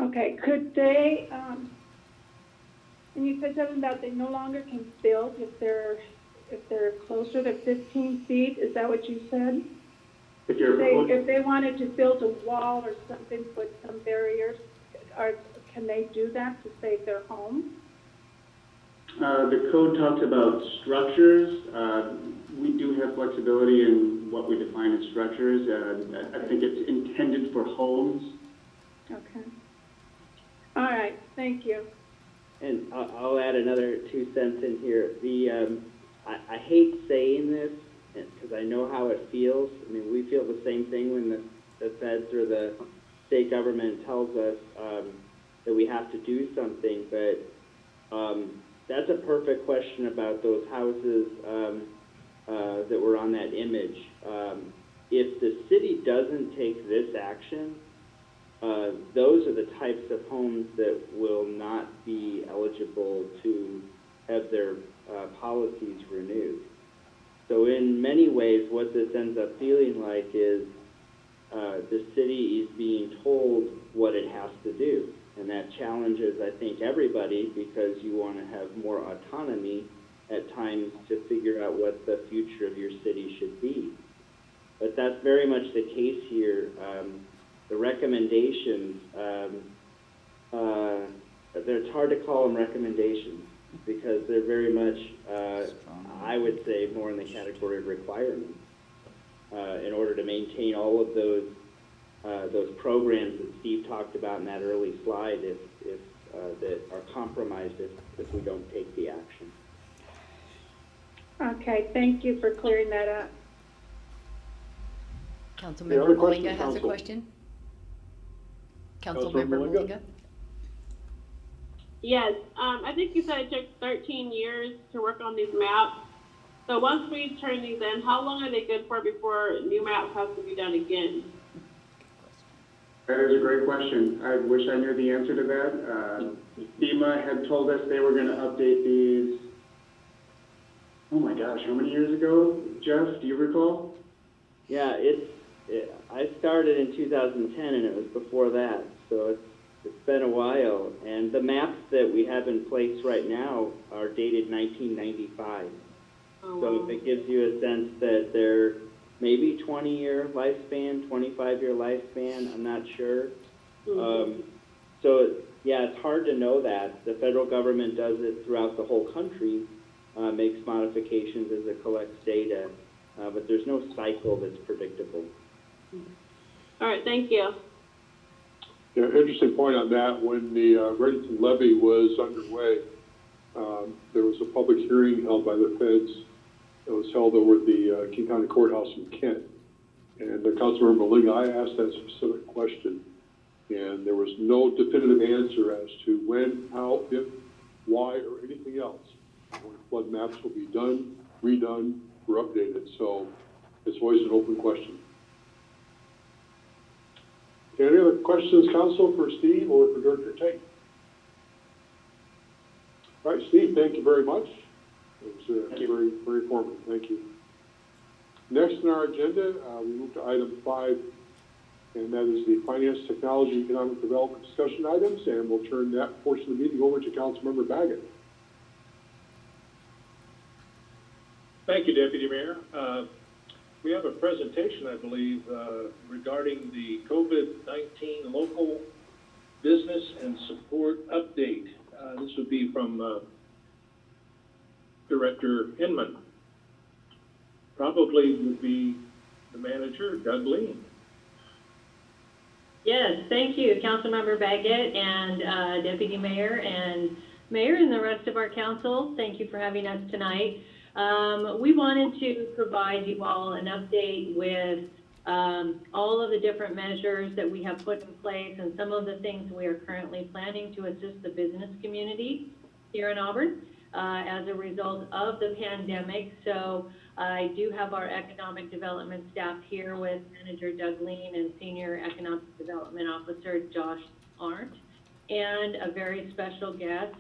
Okay, could they, and you said something about they no longer can build if they're closer to 15 feet, is that what you said? If they wanted to build a wall or something, put some barriers, can they do that to save their home? The code talks about structures. We do have flexibility in what we define as structures. I think it's intended for homes. Okay. All right, thank you. And I'll add another 2 cents in here. I hate saying this because I know how it feels. I mean, we feel the same thing when the feds or the state government tells us that we have to do something, but that's a perfect question about those houses that were on that image. If the city doesn't take this action, those are the types of homes that will not be eligible to have their policies renewed. So in many ways, what this ends up feeling like is the city is being told what it has to do. And that challenges, I think, everybody because you want to have more autonomy at times to figure out what the future of your city should be. But that's very much the case here. The recommendations, it's hard to call them recommendations because they're very much, I would say, more in the category of requirements in order to maintain all of those programs that Steve talked about in that early slide that are compromised if we don't take the action. Okay, thank you for clearing that up. Councilmember Malinga has a question. Councilmember Malinga. Yes, I think you said it took 13 years to work on these maps. So once we turn these in, how long are they good for before new maps have to be done again? That is a great question. I wish I knew the answer to that. FEMA had told us they were going to update these, oh my gosh, how many years ago? Jeff, do you recall? Yeah, I started in 2010 and it was before that, so it's been a while. And the maps that we have in place right now are dated 1995. Oh, so wow. if it gives you a sense that they're maybe 20-year lifespan, 25-year lifespan, I'm not sure. Mm-hmm. So, yeah, it's hard to know that. The federal government does it throughout the whole country, makes modifications as it collects data, but there's no cycle that's predictable. All right, thank you. Yeah, interesting point on that. When the Reddington levy was underway, there was a public hearing held by the feds. It was held over at the King County Courthouse in Kent. And Councilmember Malinga, I asked that specific question, and there was no definitive answer as to when, how, if, why, or anything else. When flood maps will be done, redone, or updated. So it's always an open question. Any other questions, Council, for Steve or for Director Tate? All right, Steve, thank you very much. It was very, very informative. Thank you. Next on our agenda, we move to item 5, and that is the Finance, Technology, Economic Development discussion items, and we'll turn that portion of the meeting over to Councilmember Baggett. Thank you, Deputy Mayor. We have a presentation, I believe, regarding the COVID-19 local business and support update. This would be from Director Inman. Probably would be the manager, Doug Lean. Yes, thank you, Councilmember Baggett and Deputy Mayor and Mayor and the rest of our council. Thank you for having us tonight. We wanted to provide you all an update with all of the different measures that we have put in place and some of the things we are currently planning to assist the business community here in Auburn as a result of the pandemic. So I do have our economic development staff here with Manager Doug Lean and Senior Economic Development Officer Josh Arndt, and a very special guest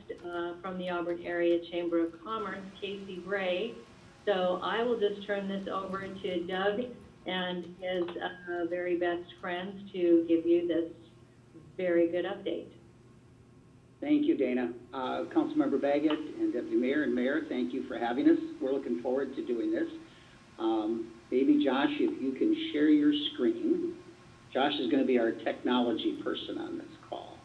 from the Auburn Area Chamber of Commerce, Casey Bray. So I will just turn this over to Doug and his very best friends to give you this very good update. Thank you, Dana. Councilmember Baggett and Deputy Mayor and Mayor, thank you for having us. We're looking forward to doing this. Maybe Josh, if you can share your screen. Josh is going to be our technology person on this call.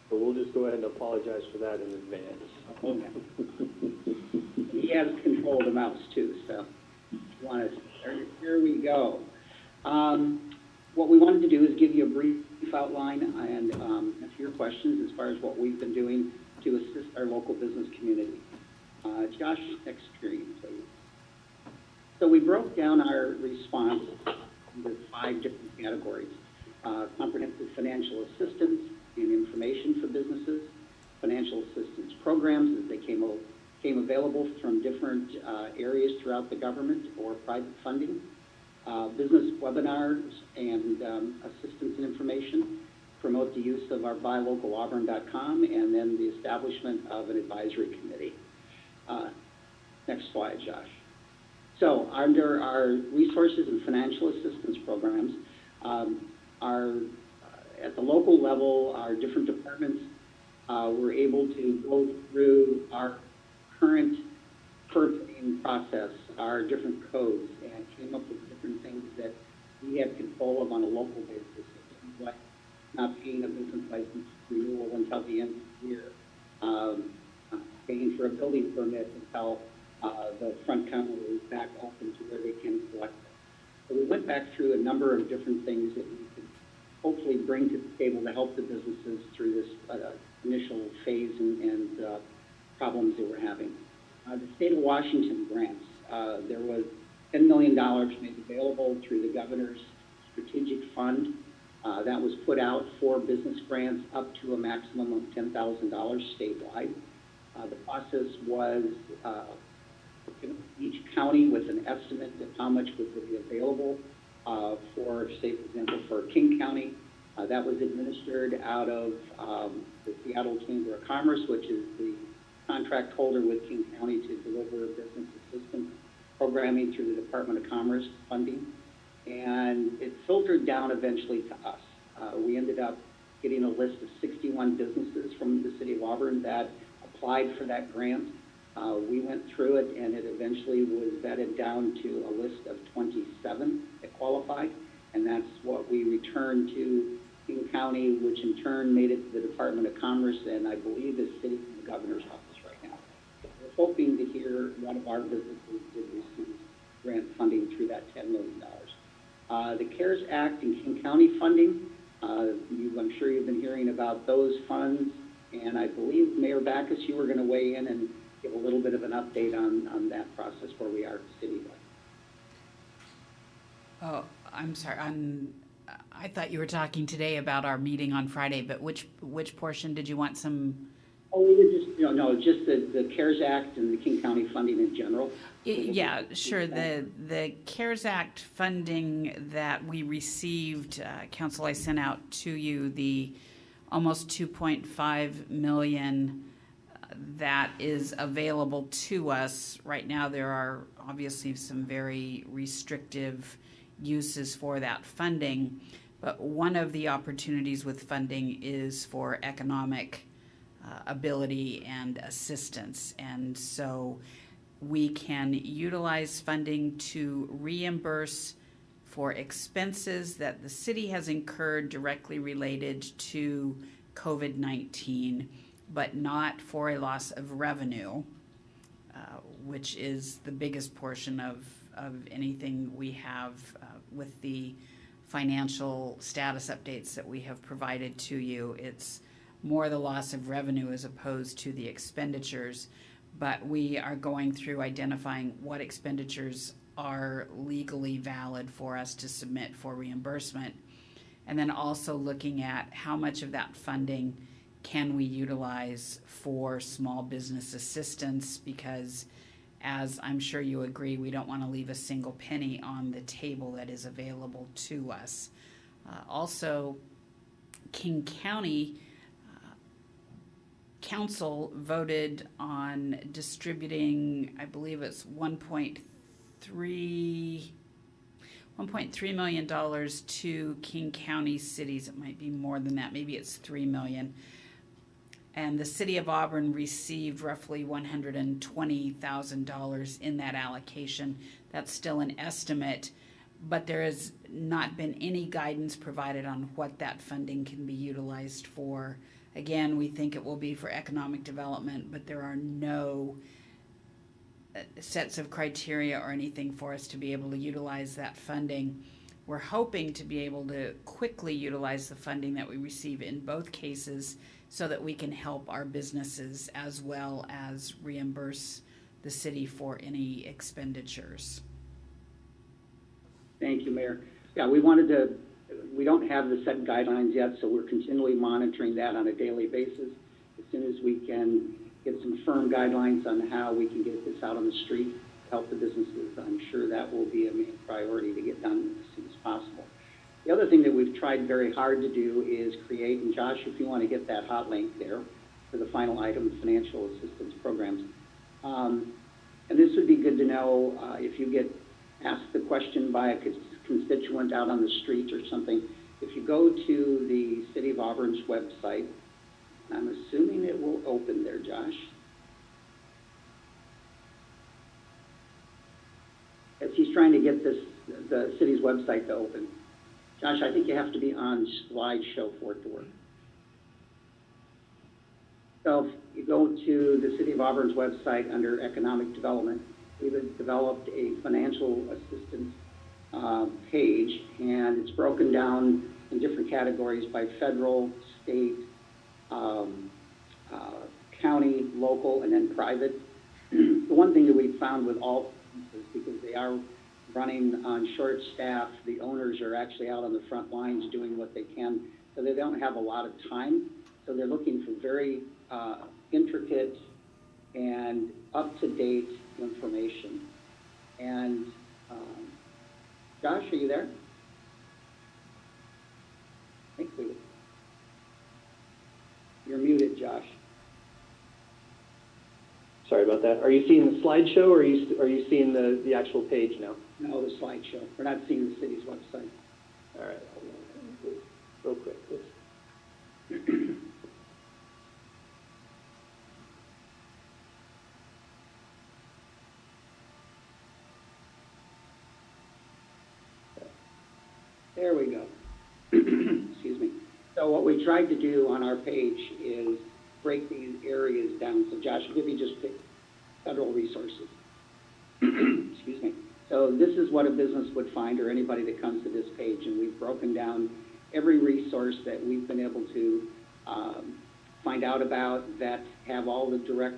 So we'll just go ahead and apologize for that in advance. Okay. He has control of the mouse too, so here we go. What we wanted to do is give you a brief outline and answer your questions as far as what we've been doing to assist our local business community. Josh, next screen, please. So we broke down our response into 5 different categories. Comprehensive financial assistance and information for businesses, financial assistance programs as they came available from different areas throughout the government or private funding, business webinars and assistance and information, promote the use of our buylocalauburn.com, and then the establishment of an advisory committee. Next slide, Josh. So under our resources and financial assistance programs, at the local level, our different departments were able to go through our current permitting process, our different codes, and came up with different things that we have control of on a local basis, like not paying a business license renewal until the end of the year, paying for a building permit until the front counter is back open to where they can collect it. So we went back through a number of different things that we could hopefully bring to the table to help the businesses through this initial phase and problems that we're having. The state of Washington grants, there was $10 million made available through the governor's strategic fund. That was put out for business grants up to a maximum of $10,000 statewide. The process was each county with an estimate of how much would be available for, say, for example, for King County. That was administered out of the Seattle Chamber of Commerce, which is the contract holder with King County to deliver business assistance programming through the Department of Commerce funding. And it filtered down eventually to us. We ended up getting a list of 61 businesses from the city of Auburn that applied for that grant. We went through it, and it eventually was vetted down to a list of 27 that qualified, and that's what we returned to King County, which in turn made it to the Department of Commerce, and I believe is sitting in the governor's office right now. We're hoping to hear one of our businesses did receive grant funding through that $10 million. The CARES Act and King County funding, I'm sure you've been hearing about those funds, and I believe Mayor Backus, you were going to weigh in and give a little bit of an update on that process where we are citywide. Oh, I'm sorry. I thought you were talking today about our meeting on Friday, but which portion did you want some? Oh, we were just, just the CARES Act and the King County funding in general. Yeah, sure. The CARES Act funding that we received, Council, I sent out to you the almost 2.5 million that is available to us. Right now, there are obviously some very restrictive uses for that funding, but one of the opportunities with funding is for economic ability and assistance. And so we can utilize funding to reimburse for expenses that the city has incurred directly related to COVID-19, but not for a loss of revenue, which is the biggest portion of anything we have with the financial status updates that we have provided to you. It's more the loss of revenue as opposed to the expenditures, but we are going through identifying what expenditures are legally valid for us to submit for reimbursement, and then also looking at how much of that funding can we utilize for small business assistance, because as I'm sure you agree, we don't want to leave a single penny on the table that is available to us. Also, King County Council voted on distributing, I believe it's $1.3 million to King County cities. It might be more than that. Maybe it's $3 million. And the city of Auburn received roughly $120,000 in that allocation. That's still an estimate, but there has not been any guidance provided on what that funding can be utilized for. Again, we think it will be for economic development, but there are no sets of criteria or anything for us to be able to utilize that funding. We're hoping to be able to quickly utilize the funding that we receive in both cases so that we can help our businesses as well as reimburse the city for any expenditures. Thank you, Mayor. Yeah, we don't have the set guidelines yet, so we're continually monitoring that on a daily basis. As soon as we can get some firm guidelines on how we can get this out on the street, help the businesses, I'm sure that will be a main priority to get done as soon as possible. The other thing that we've tried very hard to do is create, and Josh, if you want to get that hot link there for the final item, financial assistance programs. And this would be good to know if you get asked the question by a constituent out on the street or something. If you go to the City of Auburn's website, I'm assuming it will open there, Josh. As he's trying to get the city's website to open. Josh, I think you have to be on slideshow for it to work. So if you go to the City of Auburn's website under Economic Development, we've developed a financial assistance page, and it's broken down in different categories by federal, state, county, local, and then private. The one thing that we found with all businesses, because they are running on short staff, the owners are actually out on the front lines doing what they can, so they don't have a lot of time. So they're looking for very intricate and up-to-date information. And Josh, are you there? I think you're muted, Josh. Sorry about that. Are you seeing the slideshow, or are you seeing the actual page now? No, the slideshow. We're not seeing the city's website. All right. Real quick, please. There we go. Excuse me. what we tried to do on our page is break these areas down. So Josh, if you just pick federal resources. Excuse me. So this is what a business would find, or anybody that comes to this page, and we've broken down every resource that we've been able to find out about that have all the direct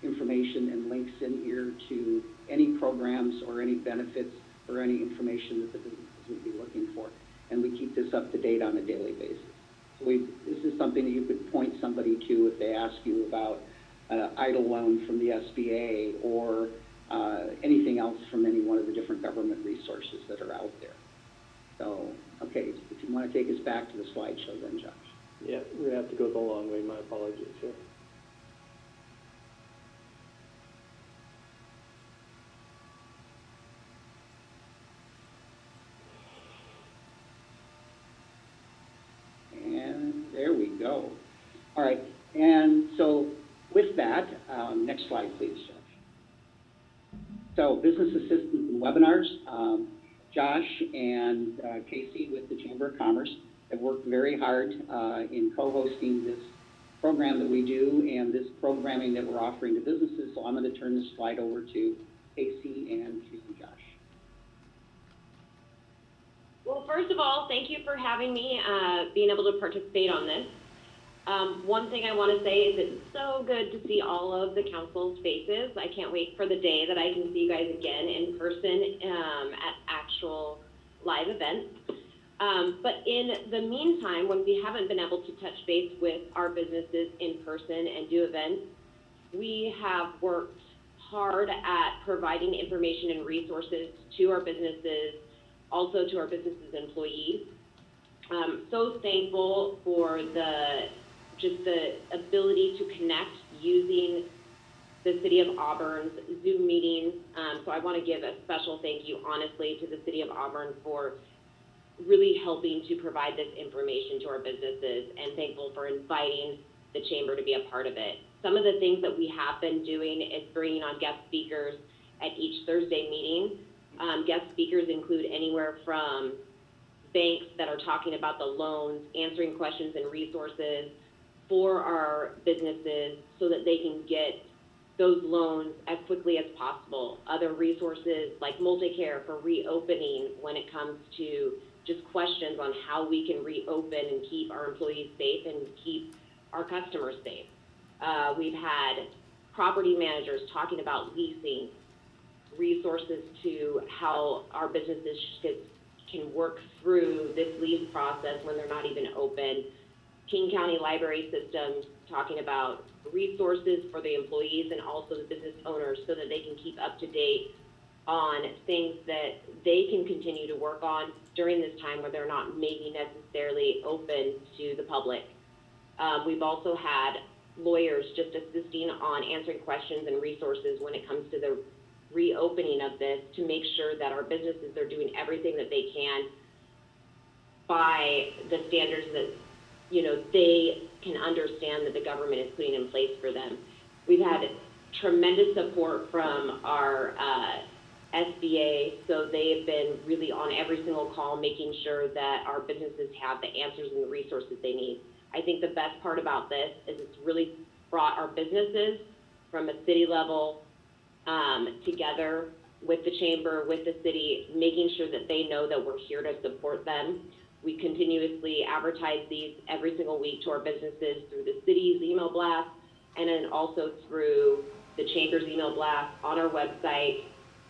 information and links in here to any programs or any benefits or any information that the businesses would be looking for. And we keep this up to date on a daily basis. So this is something that you could point somebody to if they ask you about an EIDL loan from the SBA or anything else from any one of the different government resources that are out there. So, okay, if you want to take us back to the slideshow then, Josh. Yeah, we're going to have to go the long way. My apologies here. And there we go. All right, and so with that, next slide, please, Josh. So business assistance and webinars. Josh and Casey with the Chamber of Commerce have worked very hard in co-hosting this program that we do and this programming that we're offering to businesses. So I'm going to turn this slide over to Casey and to Josh. Well, first of all, thank you for having me, being able to participate on this. One thing I want to say is it's so good to see all of the council's faces. I can't wait for the day that I can see you guys again in person at actual live events. But in the meantime, when we haven't been able to touch base with our businesses in person and do events, we have worked hard at providing information and resources to our businesses, also to our businesses' employees. So thankful for just the ability to connect using the City of Auburn's Zoom meetings. So I want to give a special thank you, honestly, to the City of Auburn for really helping to provide this information to our businesses, and thankful for inviting the Chamber to be a part of it. Some of the things that we have been doing is bringing on guest speakers at each Thursday meeting. Guest speakers include anywhere from banks that are talking about the loans, answering questions and resources for our businesses so that they can get those loans as quickly as possible. Other resources like multi-care for reopening when it comes to just questions on how we can reopen and keep our employees safe and keep our customers safe. We've had property managers talking about leasing, resources to how our businesses can work through this lease process when they're not even open. King County Library Systems talking about resources for the employees and also the business owners so that they can keep up to date on things that they can continue to work on during this time where they're not maybe necessarily open to the public. We've also had lawyers just assisting on answering questions and resources when it comes to the reopening of this to make sure that our businesses are doing everything that they can by the standards that they can understand that the government is putting in place for them. We've had tremendous support from our SBA, so they have been really on every single call making sure that our businesses have the answers and the resources they need. I think the best part about this is it's really brought our businesses from a city level together with the chamber, with the city, making sure that they know that we're here to support them. We continuously advertise these every single week to our businesses through the city's email blast and then also through the chamber's email blast on our website.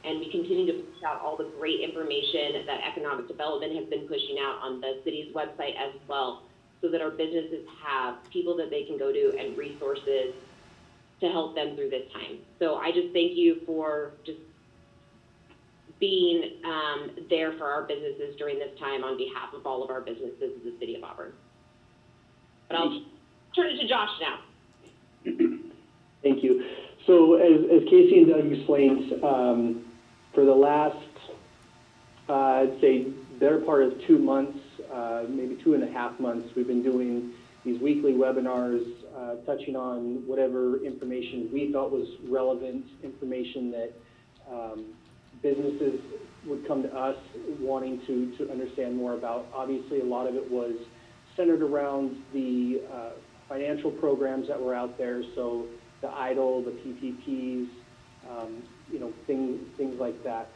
And we continue to push out all the great information that economic development has been pushing out on the city's website as well, so that our businesses have people that they can go to and resources to help them through this time. So I just thank you for just being there for our businesses during this time on behalf of all of our businesses in the City of Auburn. But I'll turn it to Josh now. Thank you. So as Casey and Doug explained, for the last, I'd say better part of 2 months, maybe 2.5 months, we've been doing these weekly webinars, touching on whatever information we thought was relevant, information that businesses would come to us wanting to understand more about. Obviously, a lot of it was centered around the financial programs that were out there, so the EIDL, the PPPs, you know, things like that.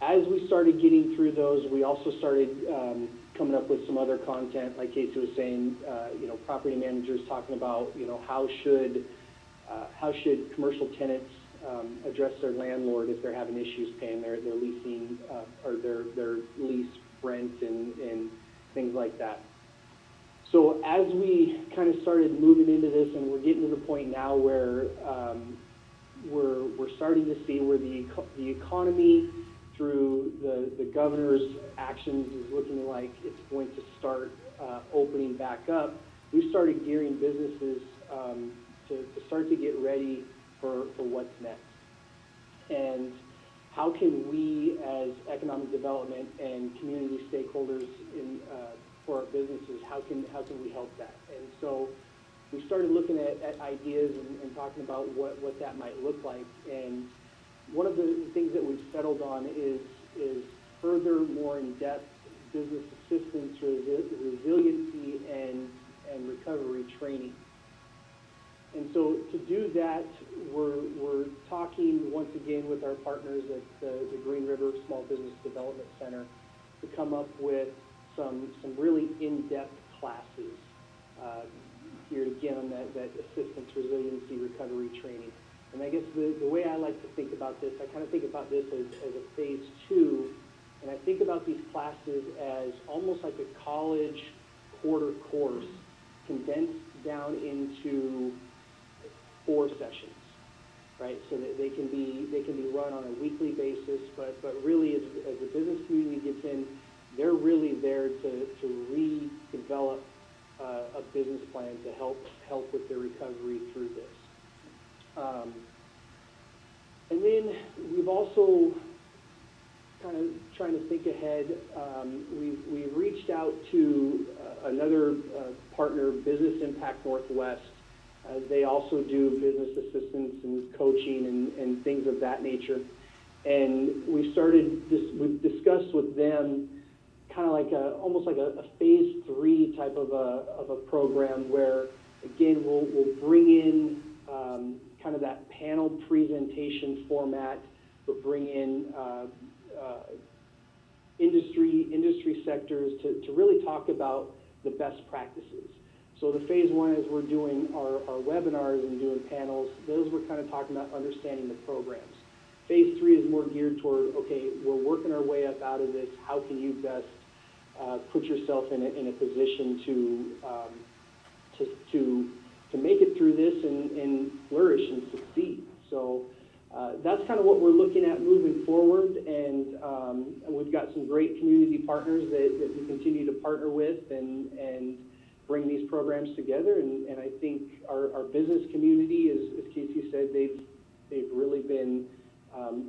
As we started getting through those, we also started coming up with some other content, like Casey was saying, you know, property managers talking about, you know, how should commercial tenants address their landlord if they're having issues paying their leasing or their lease rent and things like that. So as we kind of started moving into this, and we're getting to the point now where we're starting to see where the economy through the governor's actions is looking like it's going to start opening back up. We started gearing businesses to start to get ready for what's next. And how can we, as economic development and community stakeholders for our businesses, how can we help that? And so we started looking at ideas and talking about what that might look like. And one of the things that we've settled on is further, more in-depth business assistance, resiliency, and recovery training. And so to do that, we're talking once again with our partners at the Green River Small Business Development Center to come up with some really in-depth classes geared again on that assistance, resiliency, recovery training. And I guess the way I like to think about this, I kind of think about this as a phase 2, and I think about these classes as almost like a college quarter course condensed down into 4 sessions, right? So that they can be run on a weekly basis, but really as the business community gets in, they're really there to redevelop a business plan to help with their recovery through this. And then we've also kind of trying to think ahead. We've reached out to another partner, Business Impact Northwest. They also do business assistance and coaching and things of that nature. And we've discussed with them kind of like almost like a phase 3 type of a program where, again, we'll bring in kind of that panel presentation format, but bring in industry sectors to really talk about the best practices. So the phase 1, as we're doing our webinars and doing panels, those we're kind of talking about understanding the programs. Phase 3 is more geared toward, okay, we're working our way up out of this. How can you best put yourself in a position to make it through this and flourish and succeed? So that's kind of what we're looking at moving forward, and we've got some great community partners that we continue to partner with and bring these programs together. And I think our business community, as Casey said, they've really been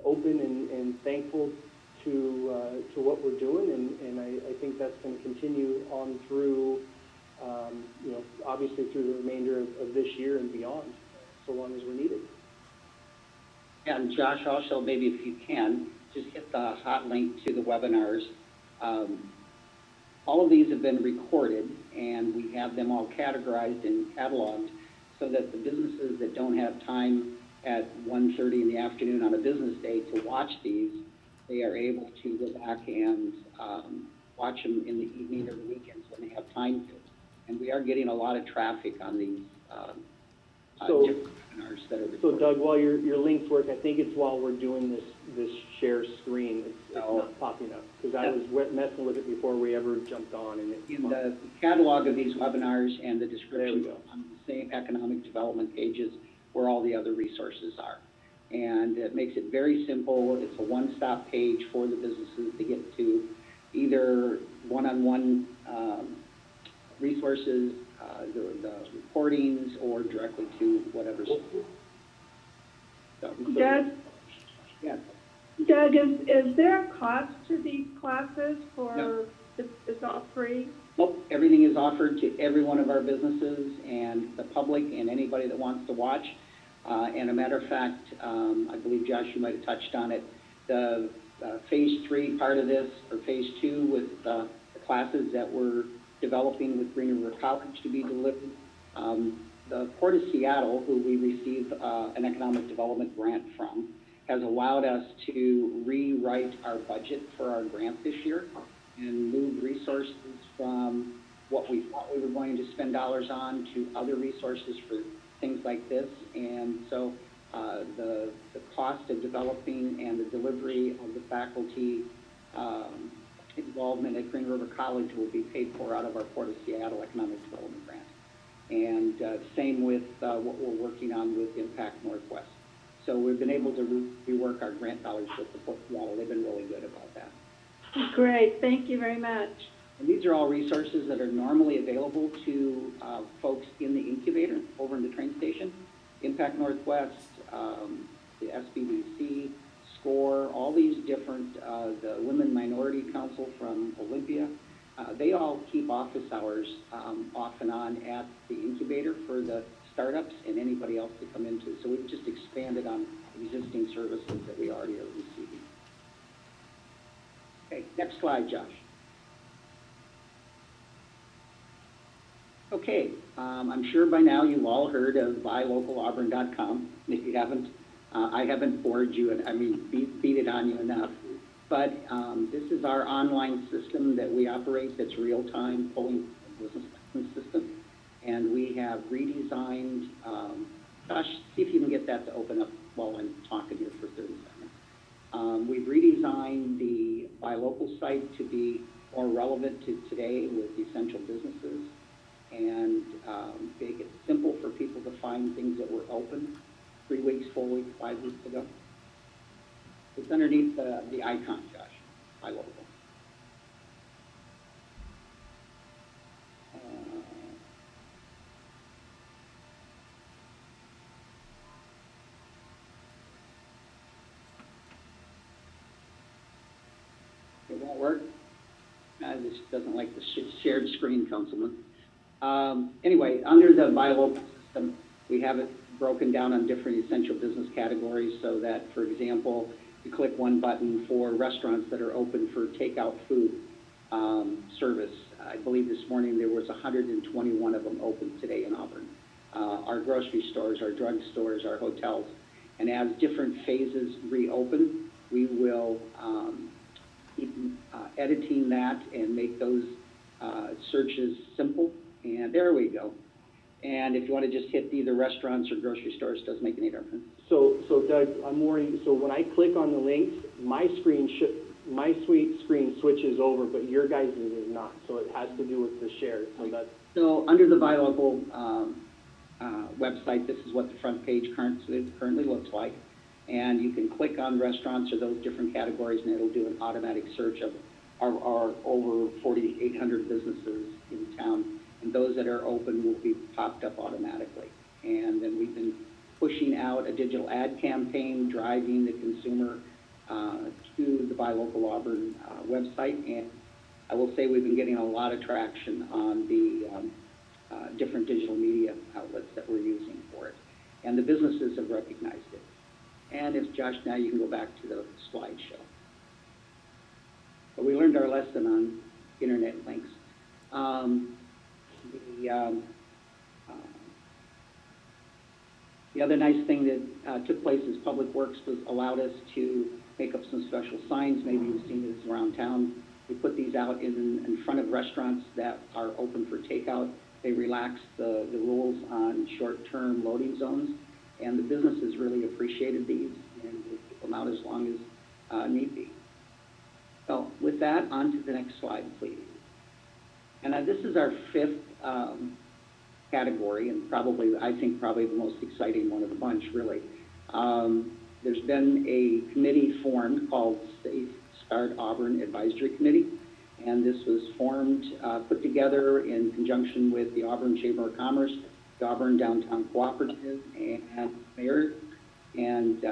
open and thankful to what we're doing, and I think that's going to continue on through, you know, obviously through the remainder of this year and beyond, so long as we're needed. And Josh, also, maybe if you can, just hit the hot link to the webinars. All of these have been recorded, and we have them all categorized and cataloged so that the businesses that don't have time at 1:30 in the afternoon on a business day to watch these, they are able to go back and watch them in the evening or the weekends when they have time to. And we are getting a lot of traffic on these different webinars that are recorded. So Doug, while your links work, I think it's while we're doing this share screen, it's not popping up, because I was messing with it before we ever jumped on. And in the catalog of these webinars and the description on the same economic development pages where all the other resources are. And it makes it very simple. It's a one-stop page for the businesses to get to either one-on-one resources, the recordings, or directly to whatever. Doug? Yes. Doug, is there a cost to these classes for, No. It's all free? Nope, everything is offered to every one of our businesses and the public and anybody that wants to watch. And a matter of fact, I believe, Josh, you might have touched on it, the phase 3 part of this, or phase 2 with the classes that we're developing with Green River College to be delivered. The Port of Seattle, who we receive an economic development grant from, has allowed us to rewrite our budget for our grant this year and move resources from what we thought we were going to spend dollars on to other resources for things like this. And so the cost of developing and the delivery of the faculty involvement at Green River College will be paid for out of our Port of Seattle Economic Development Grant. And same with what we're working on with Impact Northwest. So we've been able to rework our grant dollars with the Port of Seattle. They've been really good about that. Great, thank you very much. And these are all resources that are normally available to folks in the incubator over in the train station. Impact Northwest, the SBDC, SCORE, all these different, the Women Minority Council from Olympia, they all keep office hours off and on at the incubator for the startups and anybody else to come into. So we've just expanded on existing services that we already are receiving. Okay, next slide, Josh. Okay, I'm sure by now you've all heard of buylocalauburn.com. If you haven't, I haven't bored you, and I mean, beat it on you enough. But this is our online system that we operate that's real-time polling business system. And we have redesigned, Josh, see if you can get that to open up while I'm talking here for 30 seconds. We've redesigned the Buy Local site to be more relevant to today with essential businesses and make it simple for people to find things that were open 3 weeks, 4 weeks, 5 weeks ago. It's underneath the icon, Josh, Buy Local. It won't work. This doesn't like the shared screen, Councilman. Anyway, under the Buy Local system, we have it broken down on different essential business categories so that, for example, you click one button for restaurants that are open for takeout food service. I believe this morning there was 121 of them open today in Auburn. Our grocery stores, our drug stores, our hotels. And as different phases reopen, we will keep editing that and make those searches simple. And there we go. And if you want to just hit either restaurants or grocery stores, it doesn't make any difference. So Doug, I'm worried. So when I click on the links, my suite screen switches over, but your guys' is not. So it has to do with the share. So under the Buy Local website, this is what the front page currently looks like. And you can click on restaurants or those different categories, and it'll do an automatic search of our over 4,800 businesses in town. And those that are open will be popped up automatically. And then we've been pushing out a digital ad campaign, driving the consumer to the Buy Local Auburn website. And I will say we've been getting a lot of traction on the different digital media outlets that we're using for it. And the businesses have recognized it. And if Josh, now you can go back to the slideshow. But we learned our lesson on internet links. The other nice thing that took place is Public Works allowed us to make up some special signs. Maybe you've seen this around town. We put these out in front of restaurants that are open for takeout. They relaxed the rules on short-term loading zones, and the businesses really appreciated these, and we keep them out as long as need be. So with that, on to the next slide, please. And this is our fifth category, and I think probably the most exciting one of the bunch, really. There's been a committee formed called Safe Start Auburn Advisory Committee, and this was formed, put together in conjunction with the Auburn Chamber of Commerce, the Auburn Downtown Cooperative, and Mayor, and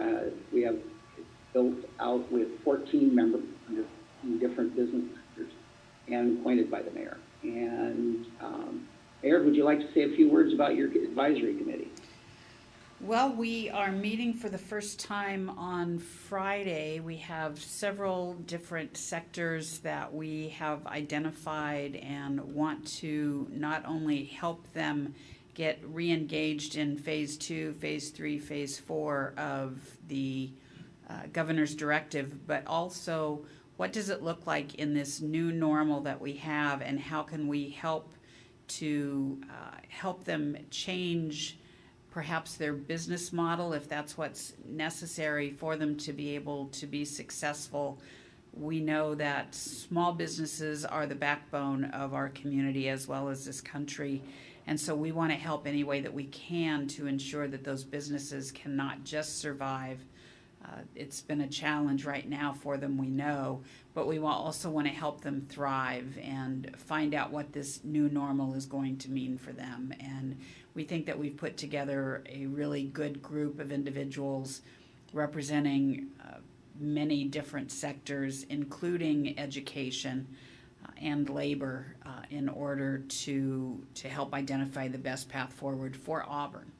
we have built out with 14 members in different business sectors and appointed by the mayor. And Mayor, would you like to say a few words about your advisory committee? Well, we are meeting for the first time on Friday. We have several different sectors that we have identified and want to not only help them get re-engaged in phase 2, phase 3, phase 4 of the governor's directive, but also what does it look like in this new normal that we have, and how can we help to help them change perhaps their business model, if that's what's necessary for them to be able to be successful. We know that small businesses are the backbone of our community as well as this country. And so we want to help any way that we can to ensure that those businesses can not just survive. It's been a challenge right now for them, we know, but we also want to help them thrive and find out what this new normal is going to mean for them. And we think that we've put together a really good group of individuals representing many different sectors, including education and labor, in order to help identify the best path forward for Auburn.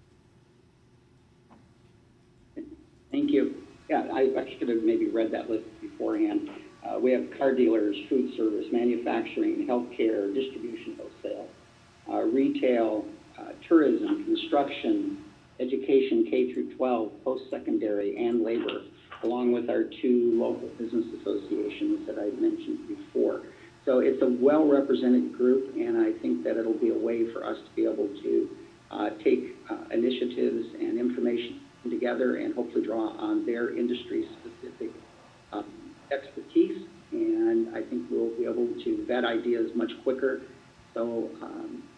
Thank you. Yeah, I should have maybe read that list beforehand. We have car dealers, food service, manufacturing, healthcare, distribution, wholesale, retail, tourism, construction, education, K through 12, post-secondary, and labor, along with our 2 local business associations that I mentioned before. So it's a well-represented group, and I think that it'll be a way for us to be able to take initiatives and information together and hopefully draw on their industry-specific expertise. And I think we'll be able to vet ideas much quicker. So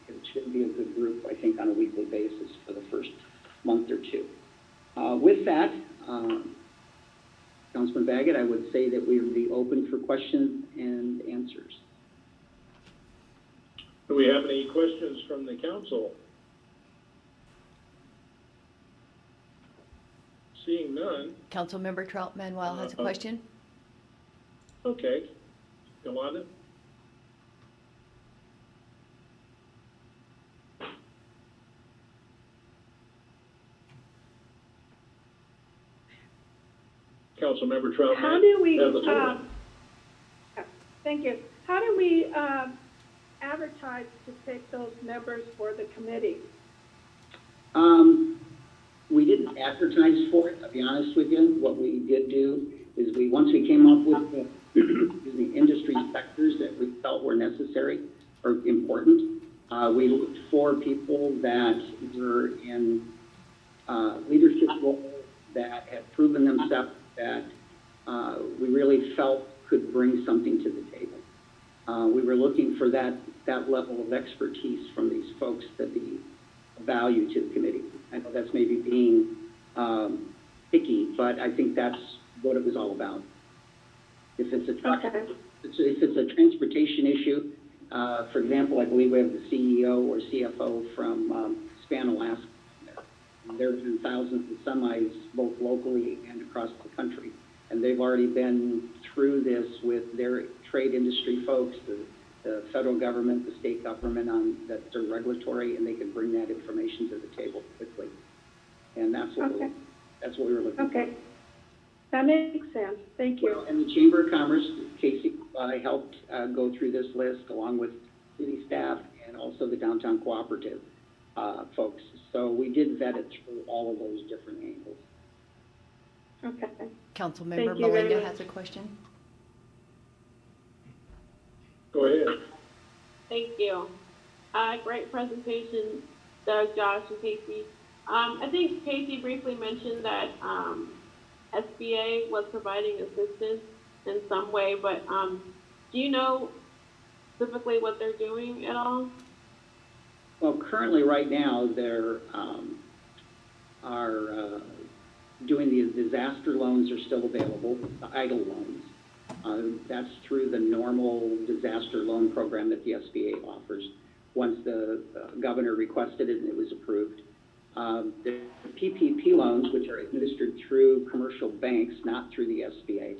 it should be a good group, I think, on a weekly basis for the first month or 2. With that, Councilman Baggett, I would say that we would be open for questions and answers. Do we have any questions from the council? Seeing none. Councilmember Trout Manuel has a question. Okay. Yolanda? Councilmember Trout. How do we, thank you. How do we advertise to pick those members for the committee? We didn't advertise for it, I'll be honest with you. What we did do is once we came up with the industry sectors that we felt were necessary or important, we looked for people that were in leadership roles that had proven themselves, that we really felt could bring something to the table. We were looking for that level of expertise from these folks to be of value to the committee. I know that's maybe being picky, but I think that's what it was all about. If it's a transportation issue, for example, I believe we have the CEO or CFO from Span, Alaska. There have been thousands of semis, both locally and across the country. And they've already been through this with their trade industry folks, the federal government, the state government on that are regulatory, and they can bring that information to the table quickly. And that's what, that's what we were looking for. Okay. That makes sense. Thank you. Well, and the Chamber of Commerce, Casey, helped go through this list along with city staff and also the Downtown Cooperative folks. So we did vet it through all of those different angles. Okay. Councilmember Malinga has a question. Go ahead. Thank you. Great presentation, Doug, Josh, and Casey. I think Casey briefly mentioned that SBA was providing assistance in some way, but do you know specifically what they're doing at all? Well, currently right now, they're doing the disaster loans are still available, the EIDL loans. That's through the normal disaster loan program that the SBA offers. Once the governor requested it and it was approved. The PPP loans, which are administered through commercial banks, not through the SBA.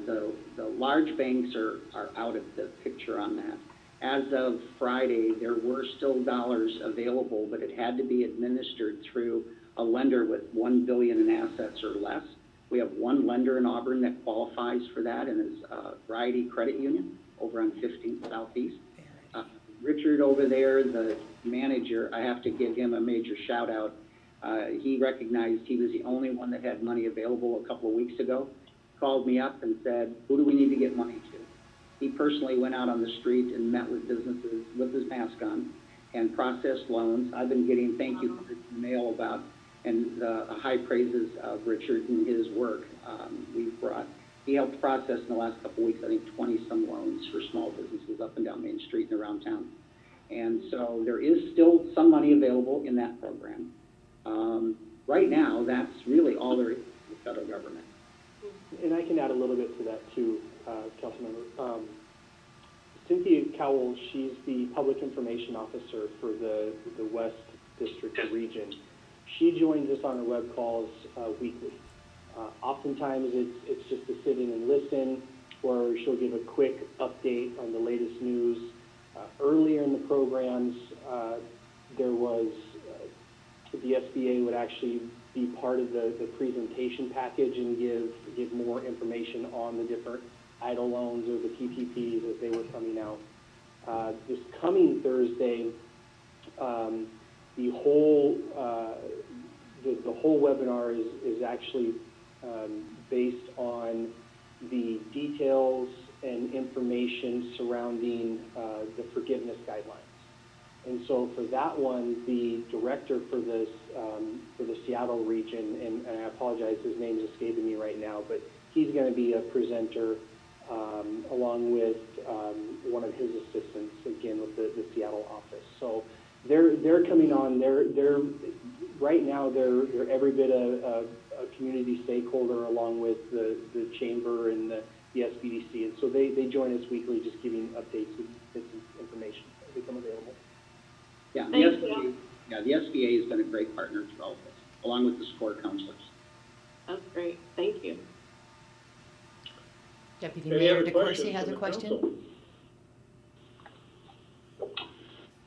The large banks are out of the picture on that. As of Friday, there were still dollars available, but it had to be administered through a lender with $1 billion in assets or less. We have one lender in Auburn that qualifies for that, and is Variety Credit Union over on 15th Southeast. Richard over there, the manager, I have to give him a major shout out. He recognized he was the only one that had money available a couple of weeks ago, called me up and said, who do we need to get money to? He personally went out on the street and met with businesses with his mask on and processed loans. I've been getting thank you cards in the mail about, and the high praises of Richard and his work. He helped process in the last couple of weeks, I think 20-some loans for small businesses up and down Main Street and around town. And so there is still some money available in that program. Right now, that's really all there is in the federal government. And I can add a little bit to that too, Councilmember. Cynthia Cowell, she's the Public Information Officer for the West District region. She joins us on our web calls weekly. Oftentimes it's just to sit in and listen, or she'll give a quick update on the latest news. Earlier in the programs, there was the SBA would actually be part of the presentation package and give more information on the different EIDL loans or the PPPs as they were coming out. This coming Thursday, the whole webinar is actually based on the details and information surrounding the forgiveness guidelines. And so for that one, the director for this for the Seattle region, and I apologize, his name's escaping me right now, but he's going to be a presenter along with one of his assistants, again with the Seattle office. So they're coming on. They're right now they're every bit a community stakeholder along with the chamber and the SBDC, and so they join us weekly, just giving updates and bits of information as they become available. Yeah, the SBA has been a great partner through all of this, along with the support counselors. That's great. Thank you. Deputy Any Mayor other DeCoursey questions has from a the question. council?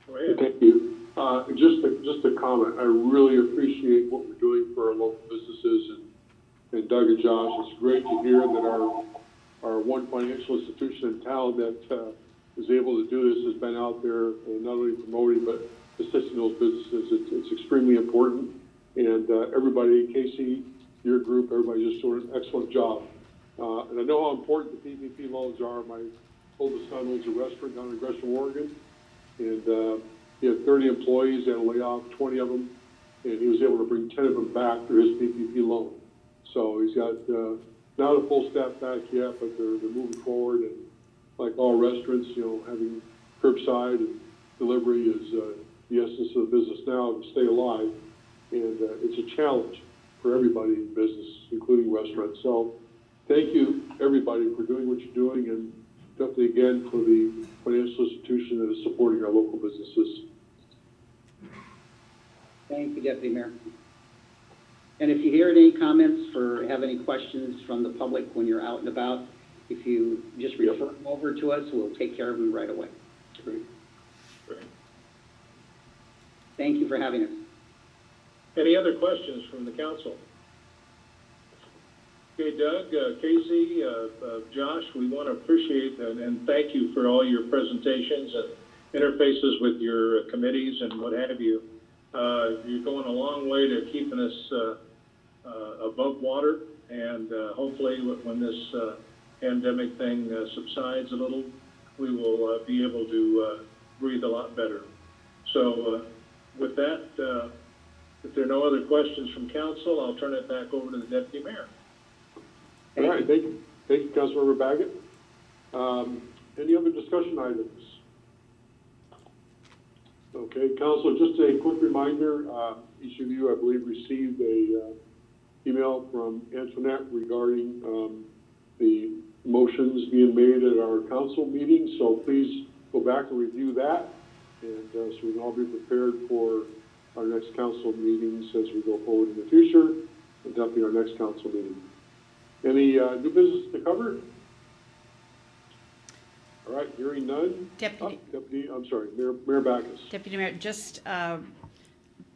Go ahead. Thank you. Just a comment. I really appreciate what we're doing for our local businesses, and Doug and Josh. It's great to hear that our one financial institution in town that is able to do this has been out there and not only promoting but assisting those businesses. It's extremely important, and everybody, Casey, your group, everybody just doing an excellent job. And I know how important the PPP loans are. My oldest son owns a restaurant down in Gresham, Oregon, and he had 30 employees and laid off 20 of them, and he was able to bring 10 of them back through his PPP loan. So he's got not a full staff back yet, but they're moving forward. And like all restaurants, having curbside and delivery is the essence of the business now to stay alive. And it's a challenge for everybody in business, including restaurants. So thank you, everybody, for doing what you're doing, and definitely again for the financial institution that is supporting our local businesses. Thank you, Deputy Mayor. And if you hear any comments or have any questions from the public when you're out and about, if you just refer them over to us, we'll take care of them right away. Great. Thank you for having us. Any other questions from the council? Okay, Doug, Casey, Josh, we want to appreciate and thank you for all your presentations and interfaces with your committees and what have you. You're going a long way to keeping us above water, and hopefully when this pandemic thing subsides a little, we will be able to breathe a lot better. So with that, if there are no other questions from council, I'll turn it back over to the Deputy Mayor. All right, thank you. Thank you, Councilmember Baggett. Any other discussion items? Okay, Council, just a quick reminder, each of you, I believe, received a email from Antoinette regarding the motions being made at our council meeting, so please go back and review that, and so we can all be prepared for our next council meetings as we go forward in the future, and definitely our next council meeting. Any new business to cover? All right, hearing none. Deputy, I'm sorry, Mayor Backus. Deputy Mayor, just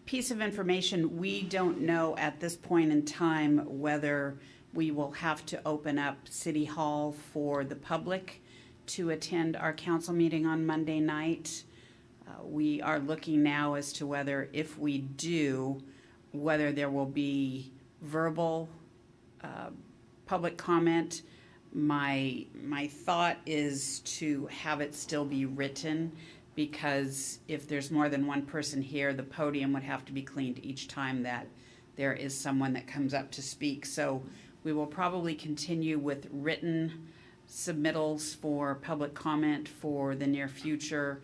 piece of information, we don't know at this point in time whether we will have to open up City Hall for the public to attend our council meeting on Monday night. We are looking now as to whether, if we do, whether there will be verbal public comment. My thought is to have it still be written, because if there's more than one person here, the podium would have to be cleaned each time that there is someone that comes up to speak. So we will probably continue with written submittals for public comment for the near future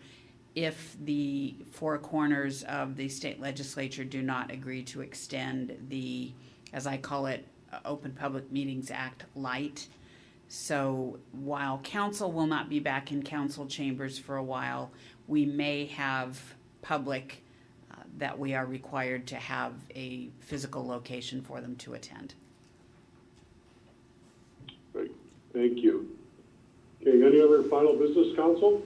if the four corners of the state legislature do not agree to extend the, as I call it, Open Public Meetings Act light. So while council will not be back in council chambers for a while, we may have public that we are required to have a physical location for them to attend. Great, thank you. Okay, any other final business, council?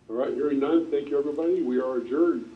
All right, hearing none, thank you, everybody. We are adjourned.